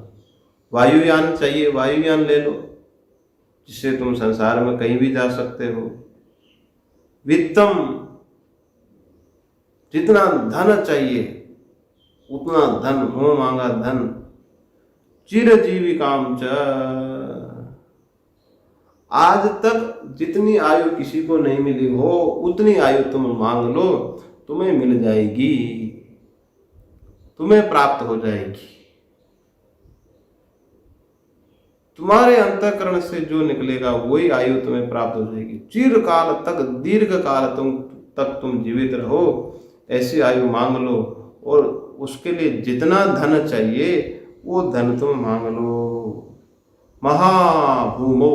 वायुयान चाहिए, वायुयान ले लो, जिससे तुम संसार में कहीं भी जा सकते हो। वित्तम, जितना धन चाहिए उतना धन, मुंह मांगा धन। चिरजीविकाम च, आज तक जितनी आयु किसी को नहीं मिली हो उतनी आयु तुम मांग लो, तुम्हें मिल जाएगी, तुम्हें प्राप्त हो जाएगी। तुम्हारे अंतःकरण से जो निकलेगा वही आयु तुम्हें प्राप्त हो जाएगी। चिरकाल तक, दीर्घ काल तक तुम जीवित रहो, ऐसी आयु मांग लो, और उसके लिए जितना धन चाहिए वो धन तुम मांग लो। महाभूमो,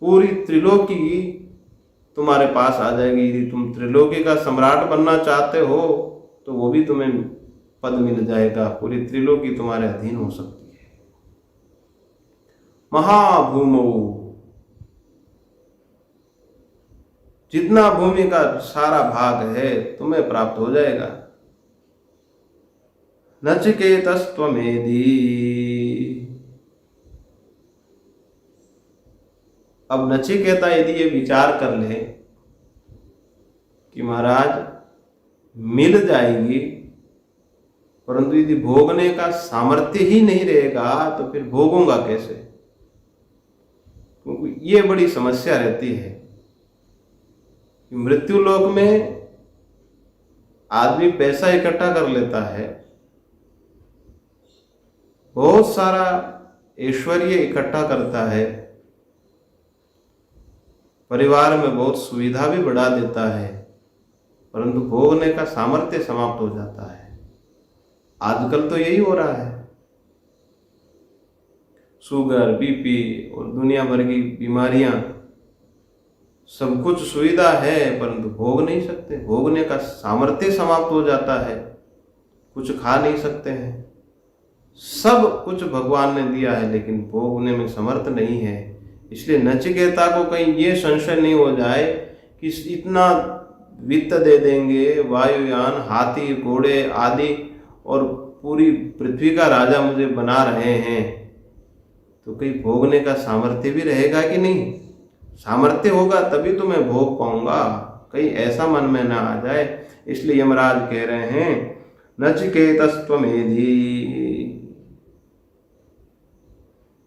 पूरी त्रिलोकी तुम्हारे पास आ जाएगी। यदि तुम त्रिलोकी का सम्राट बनना चाहते हो तो वो भी तुम्हें पद मिल जाएगा, पूरी त्रिलोकी तुम्हारे अधीन हो सकती है। महाभूमो, जितना भूमि का सारा भाग है तुम्हें प्राप्त हो जाएगा। नचिकेतस्त्वमेधि, अब नचिकेता यदि ये विचार कर ले कि महाराज मिल जाएगी, परंतु यदि भोगने का सामर्थ्य ही नहीं रहेगा तो फिर भोगूंगा कैसे? क्योंकि ये बड़ी समस्या रहती है कि मृत्यु लोक में आदमी पैसा इकट्ठा कर लेता है, बहुत सारा ऐश्वर्य इकट्ठा करता है, परिवार में बहुत सुविधा भी बढ़ा देता है, परंतु भोगने का सामर्थ्य समाप्त हो जाता है। आजकल तो यही हो रहा है। शुगर, बीपी और दुनिया भर की बीमारियां, सब कुछ सुविधा है परंतु भोग नहीं सकते, भोगने का सामर्थ्य समाप्त हो जाता है, कुछ खा नहीं सकते हैं। सब कुछ भगवान ने दिया है लेकिन भोगने में समर्थ नहीं है। इसलिए नचिकेता को कहीं ये संशय नहीं हो जाए कि इतना वित्त दे देंगे, वायुयान, हाथी, घोड़े आदि, और पूरी पृथ्वी का राजा मुझे बना रहे हैं, तो कहीं भोगने का सामर्थ्य भी रहेगा कि नहीं? सामर्थ्य होगा तभी तो मैं भोग पाऊंगा, कहीं ऐसा मन में ना आ जाए। इसलिए यमराज कह रहे हैं नचिकेतस्त्वमेधि,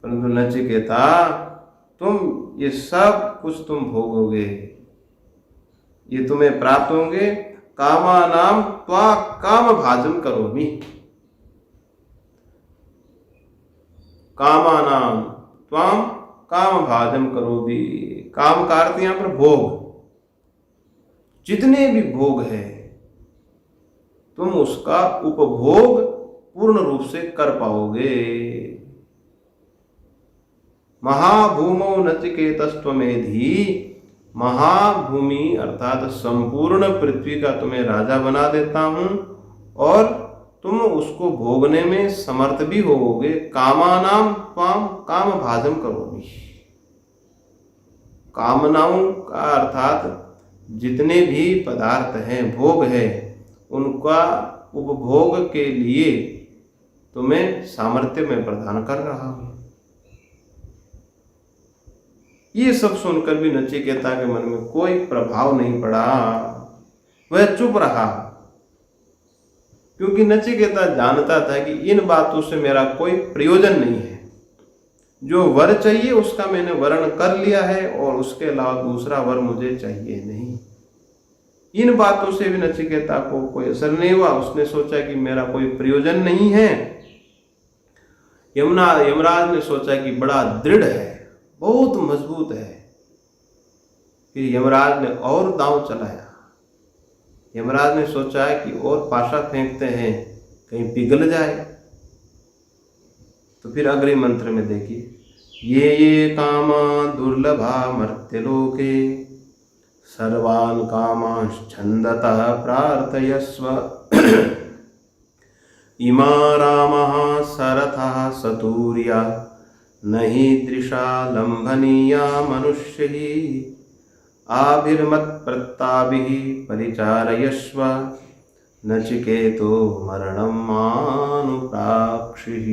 परंतु नचिकेता तुम ये सब कुछ तुम भोगोगे, ये तुम्हें प्राप्त होंगे। कामानाम त्वा काम भाजन करोमि, कामानाम त्वाम काम भाजन करोमि। काम का अर्थ यहां पर भोग, जितने भी भोग है तुम उसका उपभोग पूर्ण रूप से कर पाओगे। महाभूमो नचिकेतस्त्वमेधि, महाभूमि अर्थात संपूर्ण पृथ्वी का तुम्हें राजा बना देता हूं और तुम उसको भोगने में समर्थ भी होगे। कामानाम त्वाम काम भाजम करोमि, कामनाओं का अर्थात जितने भी पदार्थ हैं, भोग है, उनका उपभोग के लिए तुम्हें सामर्थ्य में प्रदान कर रहा हूं। ये सब सुनकर भी नचिकेता के मन में कोई प्रभाव नहीं पड़ा, वह चुप रहा, क्योंकि नचिकेता जानता था कि इन बातों से मेरा कोई प्रयोजन नहीं है। जो वर चाहिए उसका मैंने वर्ण कर लिया है और उसके अलावा दूसरा वर मुझे चाहिए नहीं। इन बातों से भी नचिकेता को कोई असर नहीं हुआ। उसने सोचा कि मेरा कोई प्रयोजन नहीं है। यमराज ने सोचा कि बड़ा दृढ़ है, बहुत मजबूत है। फिर यमराज ने और दांव चलाया। यमराज ने सोचा कि और पाशा फेंकते हैं, कहीं पिघल जाए। तो फिर अगले मंत्र में देखिए, ये कामा दुर्लभा मर्त्यलोके सर्वान् कामांश्छन्दतः प्रार्थयस्व इमा रामः सरथः सतूर्या नहि दृशा लंभनीया मनुष्यैः आभिर्मत्प्रताभिः परिचारयस्व नचिकेतो मरणं मानुप्राक्षिः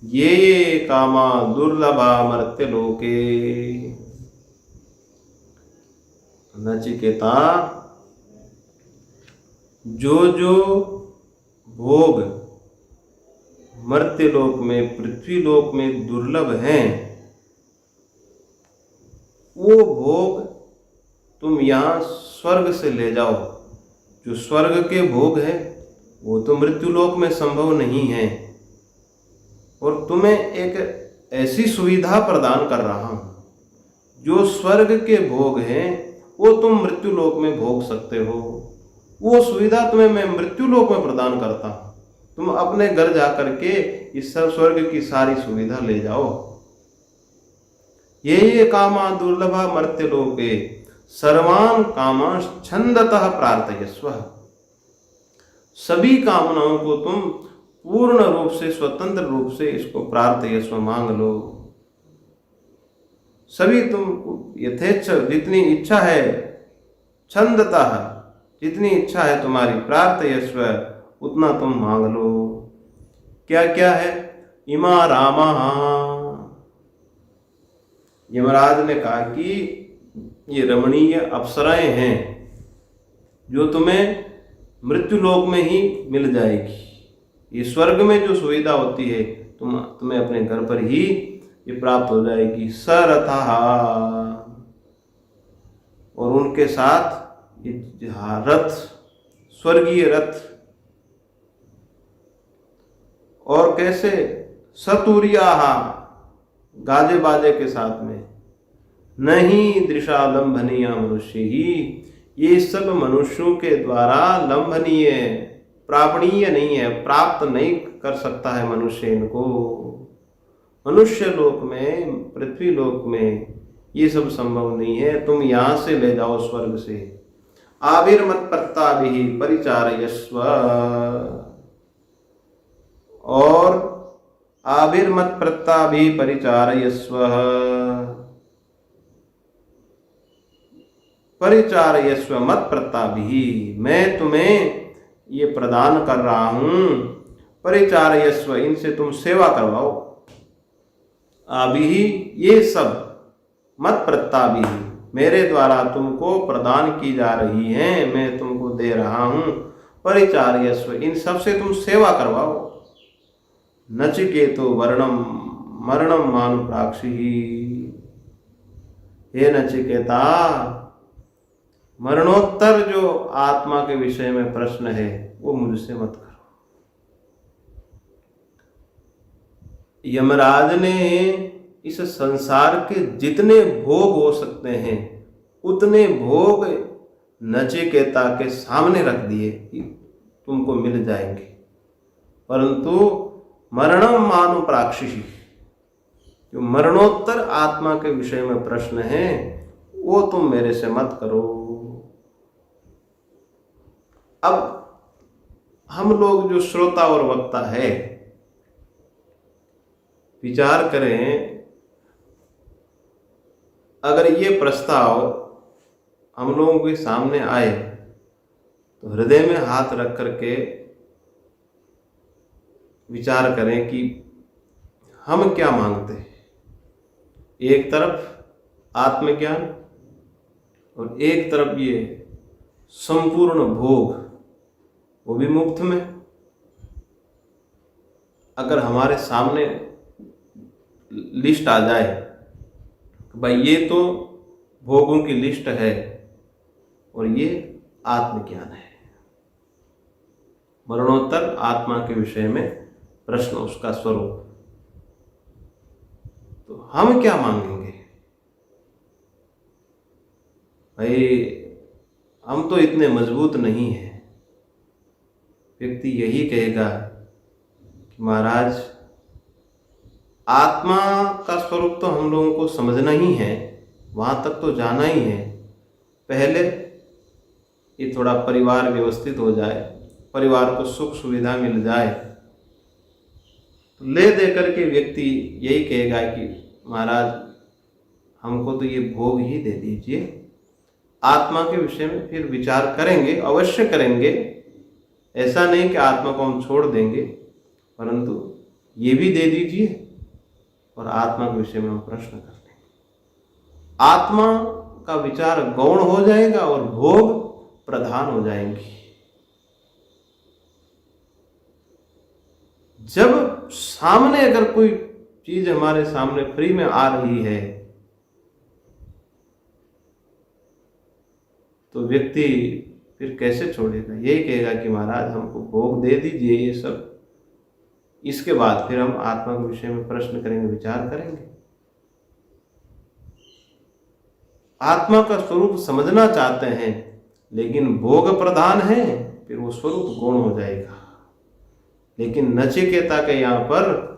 ये कामा दुर्लभा मर्त्यलोके। नचिकेता, जो जो भोग मर्त्यलोक में, पृथ्वीलोक में दुर्लभ हैं, वो भोग तुम यहाँ स्वर्ग से ले जाओ। जो स्वर्ग के भोग है वो तो मृत्युलोक में संभव नहीं है, और तुम्हें एक ऐसी सुविधा प्रदान कर रहा हूं, जो स्वर्ग के भोग हैं वो तुम मृत्युलोक में भोग सकते हो। वो सुविधा तुम्हें मैं मृत्युलोक में प्रदान करता हूं। तुम अपने घर जाकर के इस स्वर्ग की सारी सुविधा ले जाओ। ये कामा दुर्लभा मर्त्यलोके सर्वान कामांश छंदतः प्रार्थयस्व। सभी कामनाओं को तुम पूर्ण रूप से, स्वतंत्र रूप से इसको प्रार्थयस्व मांग लो। सभी तुम यथेच्छ, जितनी इच्छा है, छंदतः, जितनी इच्छा है तुम्हारी, प्रार्थयस्व, उतना तुम मांग लो। क्या क्या है? इमा रामा, यमराज ने कहा कि ये रमणीय अप्सराएं हैं जो तुम्हें मृत्युलोक में ही मिल जाएगी। ये स्वर्ग में जो सुविधा होती है तुम्हें अपने घर पर ही ये प्राप्त हो जाएगी। सरथः, और उनके साथ ये रथ, स्वर्गीय रथ। और कैसे? सतुर्याः, गाजे बाजे के साथ में। नहीं दृशा लंभनीय मनुष्य ही, ये सब मनुष्यों के द्वारा लंभनीय, प्रापणीय नहीं है, प्राप्त नहीं कर सकता है मनुष्य इनको। मनुष्य लोक में, पृथ्वी लोक में ये सब संभव नहीं है। तुम यहां से ले जाओ स्वर्ग से। आविर्मत प्रत्ताभिः परिचारयस्व, और आविर्मत प्रत्ताभिः परिचारयस्व, परिचारयस्व मत प्रत्ताभिः, मैं तुम्हें ये प्रदान कर रहा हूं। परिचारयस्व, इनसे तुम सेवा करवाओ। आभिः, ये सब, मत प्रत्ताभिः, मेरे द्वारा तुमको प्रदान की जा रही हैं, मैं तुमको दे रहा हूं। परिचारयस्व, इन सब से तुम सेवा करवाओ। नचिकेतो वर्णम मरणम मानुप्राक्षिः, हे नचिकेता, मरणोत्तर जो आत्मा के विषय में प्रश्न है वो मुझसे मत करो। यमराज ने इस संसार के जितने भोग हो सकते हैं उतने भोग नचिकेता के सामने रख दिए कि तुमको मिल जाएंगे, परंतु मरणम मानुप्राक्षिः, जो मरणोत्तर आत्मा के विषय में प्रश्न है वो तुम मेरे से मत करो। अब हम लोग जो श्रोता और वक्ता है, विचार करें, अगर ये प्रस्ताव हम लोगों के सामने आए तो हृदय में हाथ रख करके विचार करें कि हम क्या मांगते हैं। एक तरफ आत्मज्ञान और एक तरफ ये संपूर्ण भोग, वो भी मुफ्त में। अगर हमारे सामने लिस्ट आ जाए, भाई ये तो भोगों की लिस्ट है और ये आत्मज्ञान है, मरणोत्तर आत्मा के विषय में प्रश्न, उसका स्वरूप, तो हम क्या मांगेंगे? भाई हम तो इतने मजबूत नहीं हैं। व्यक्ति यही कहेगा कि महाराज आत्मा का स्वरूप तो हम लोगों को समझना ही है, वहां तक तो जाना ही है। पहले ये थोड़ा परिवार व्यवस्थित हो जाए, परिवार को सुख सुविधा मिल जाए, तो ले दे करके व्यक्ति यही कहेगा कि महाराज हमको तो ये भोग ही दे दीजिए, आत्मा के विषय में फिर विचार करेंगे, अवश्य करेंगे। ऐसा नहीं कि आत्मा को हम छोड़ देंगे, परंतु ये भी दे दीजिए और आत्मा के विषय में हम प्रश्न कर लेंगे। आत्मा का विचार गौण हो जाएगा और भोग प्रधान हो जाएंगी। जब सामने अगर कोई चीज हमारे सामने फ्री में आ रही है तो व्यक्ति फिर कैसे छोड़ेगा? यही कहेगा कि महाराज हमको भोग दे दीजिए ये सब, इसके बाद फिर हम आत्मा के विषय में प्रश्न करेंगे, विचार करेंगे। आत्मा का स्वरूप समझना चाहते हैं लेकिन भोग प्रधान है, फिर वो स्वरूप गौण हो जाएगा। लेकिन नचिकेता के यहाँ पर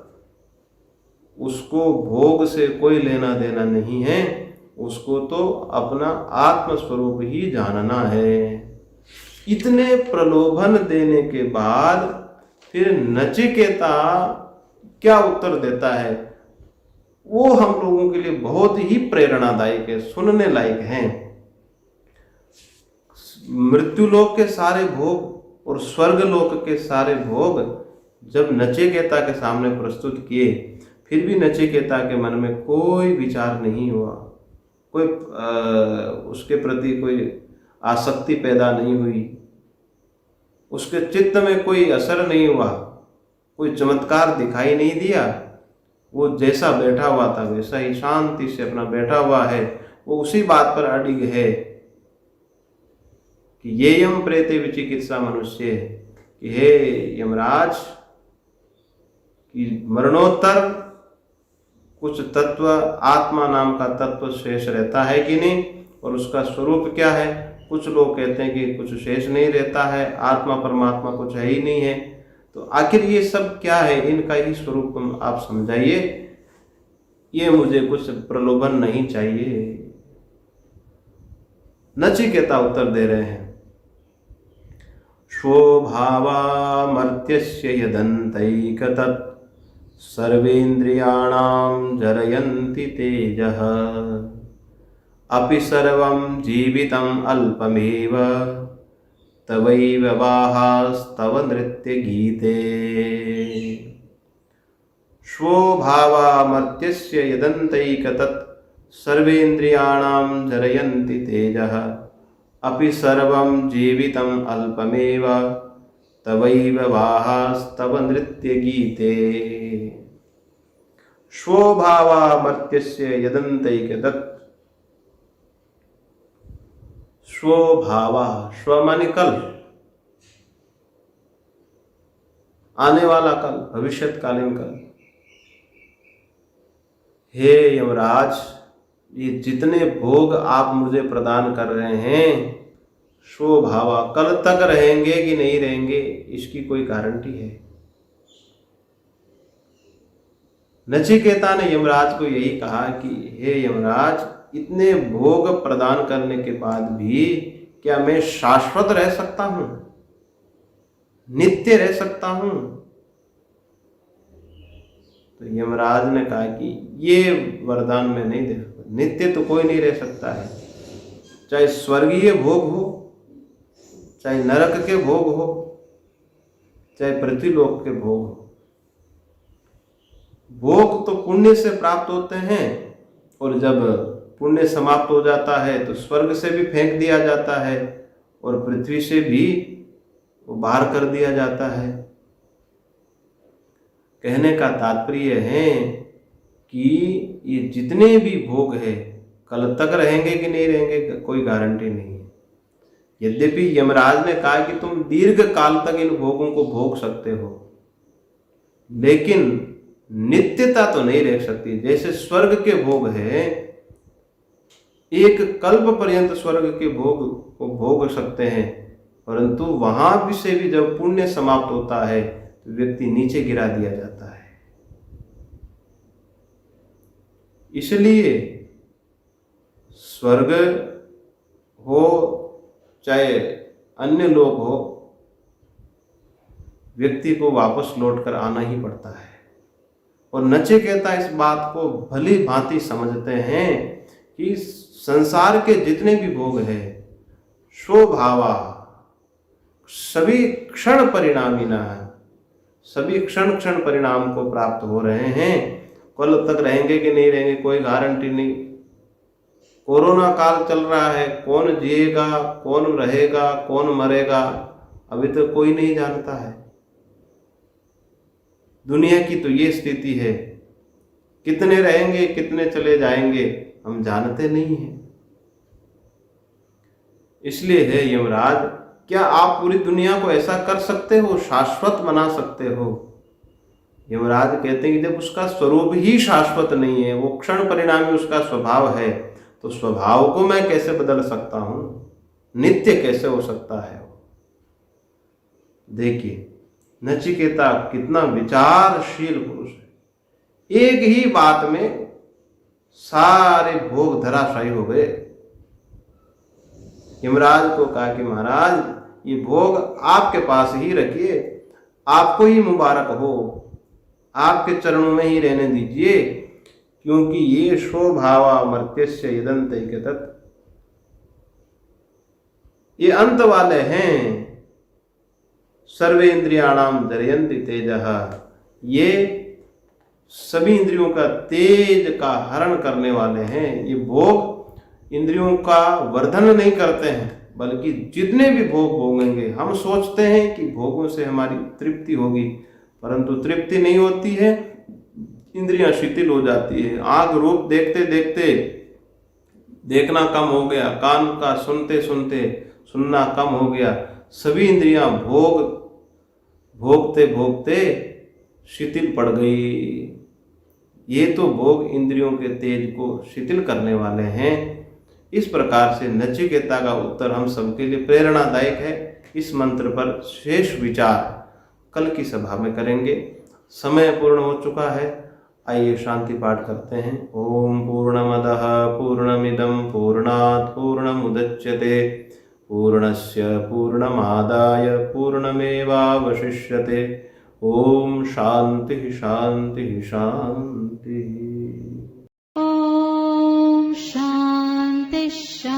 उसको भोग से कोई लेना देना नहीं है, उसको तो अपना आत्म स्वरूप ही जानना है। इतने प्रलोभन देने के बाद फिर नचिकेता क्या उत्तर देता है, वो हम लोगों के लिए बहुत ही प्रेरणादायक है, सुनने लायक है। मृत्युलोक के सारे भोग और स्वर्गलोक के सारे भोग जब नचिकेता के सामने प्रस्तुत किए, फिर भी नचिकेता के मन में कोई विचार नहीं हुआ, कोई उसके प्रति कोई आसक्ति पैदा नहीं हुई, उसके चित्त में कोई असर नहीं हुआ, कोई चमत्कार दिखाई नहीं दिया। वो जैसा बैठा हुआ था वैसा ही शांति से अपना बैठा हुआ है। वो उसी बात पर अडिग है कि ये यम प्रेते विचिकित्सा मनुष्य, कि हे यमराज, कि मरणोत्तर कुछ तत्व, आत्मा नाम का तत्व शेष रहता है कि नहीं, और उसका स्वरूप क्या है। कुछ लोग कहते हैं कि कुछ शेष नहीं रहता है, आत्मा परमात्मा कुछ है ही नहीं है। तो आखिर ये सब क्या है, इनका ही स्वरूप आप समझाइए, ये मुझे कुछ प्रलोभन नहीं चाहिए। नचिकेता उत्तर दे रहे हैं, स्वभावामर्त्यस्य यदन्तैकतत् सर्वेन्द्रियाणां जरयन्ति तेजः अपि सर्वं जीवितम् अल्पमेव तवैव वाहास्तव नृत्य गीते। स्वभावामर्त्यस्य यदन्तैकतत् सर्वेन्द्रियाणां जरयन्ति तेजः अपि सर्वं जीवितम् अल्पमेव तवैव वाहास्तव नृत्य गीते। स्वभावामर्त्यस्य यदन्तैकतत्, स्वभावा, स्व माने कल, आने वाला कल, भविष्यकालीन कल। हे यमराज, ये जितने भोग आप मुझे प्रदान कर रहे हैं, स्वभावा, कल तक रहेंगे कि नहीं रहेंगे इसकी कोई गारंटी है? नचिकेता ने यमराज को यही कहा कि हे यमराज, इतने भोग प्रदान करने के बाद भी क्या मैं शाश्वत रह सकता हूं, नित्य रह सकता हूं? तो यमराज ने कहा कि ये वरदान मैं नहीं दे सकता। नित्य तो कोई नहीं रह सकता है, चाहे स्वर्गीय भोग हो, चाहे नरक के भोग हो, चाहे पृथ्वीलोक के भोग हो। भोग तो पुण्य से प्राप्त होते हैं, और जब पुण्य समाप्त हो जाता है तो स्वर्ग से भी फेंक दिया जाता है और पृथ्वी से भी वो बाहर कर दिया जाता है। कहने का तात्पर्य है कि ये जितने भी भोग है कल तक रहेंगे कि नहीं रहेंगे कोई गारंटी नहीं है। यद्यपि यमराज ने कहा कि तुम दीर्घ काल तक इन भोगों को भोग सकते हो, लेकिन नित्यता तो नहीं रह सकती। जैसे स्वर्ग के भोग है, एक कल्प पर्यंत स्वर्ग के भोग को भोग सकते हैं, परंतु वहां भी से भी जब पुण्य समाप्त होता है तो व्यक्ति नीचे गिरा दिया जाता है। इसलिए स्वर्ग हो चाहे अन्य लोग हो, व्यक्ति को वापस लौटकर आना ही पड़ता है। और नचिकेता इस बात को भली भांति समझते हैं कि संसार के जितने भी भोग हैं स्वभावा, सभी क्षण परिणामिना है, सभी क्षण क्षण परिणाम को प्राप्त हो रहे हैं। कल तक रहेंगे कि नहीं रहेंगे कोई गारंटी नहीं। कोरोना काल चल रहा है, कौन जिएगा, कौन रहेगा, कौन मरेगा, अभी तो कोई नहीं जानता है। दुनिया की तो ये स्थिति है, कितने रहेंगे कितने चले जाएंगे हम जानते नहीं हैं। इसलिए है यमराज, क्या आप पूरी दुनिया को ऐसा कर सकते हो, शाश्वत बना सकते हो? यमराज कहते हैं कि जब उसका स्वरूप ही शाश्वत नहीं है, वो क्षण परिणामी उसका स्वभाव है, तो स्वभाव को मैं कैसे बदल सकता हूं, नित्य कैसे हो सकता है? देखिए नचिकेता कितना विचारशील पुरुष है। एक ही बात में सारे भोग धराशायी हो गए। यमराज को कहा कि महाराज ये भोग आपके पास ही रखिए, आपको ही मुबारक हो, आपके चरणों में ही रहने दीजिए, क्योंकि ये स्वभावा मर्त्यस्य यदंतैकतत्, ये अंत वाले हैं। सर्वेन्द्रियाणाम जरयन्ति तेजः, ये सभी इंद्रियों का तेज का हरण करने वाले हैं। ये भोग इंद्रियों का वर्धन नहीं करते हैं, बल्कि जितने भी भोग भोगेंगे, हम सोचते हैं कि भोगों से हमारी तृप्ति होगी, परंतु तृप्ति नहीं होती है, इंद्रियां शिथिल हो जाती है। आंख रूप देखते देखते देखना कम हो गया, कान का सुनते सुनते सुनना कम हो गया, सभी इंद्रियां भोगते भोगते शिथिल पड़ गई। ये तो भोग इंद्रियों के तेज को शिथिल करने वाले हैं। इस प्रकार से नचिकेता का उत्तर हम सबके लिए प्रेरणादायक है। इस मंत्र पर शेष विचार कल की सभा में करेंगे। समय पूर्ण हो चुका है, आइए शांति पाठ करते हैं। ओम पूर्णमदः पूर्णमिदं पूर्णात् पूर्णमुदच्यते पूर्णस्य पूर्णमादाय पूर्णमेवावशिष्यते। ओम शांति शांति शांति। ॐ शान्ति शान्ति।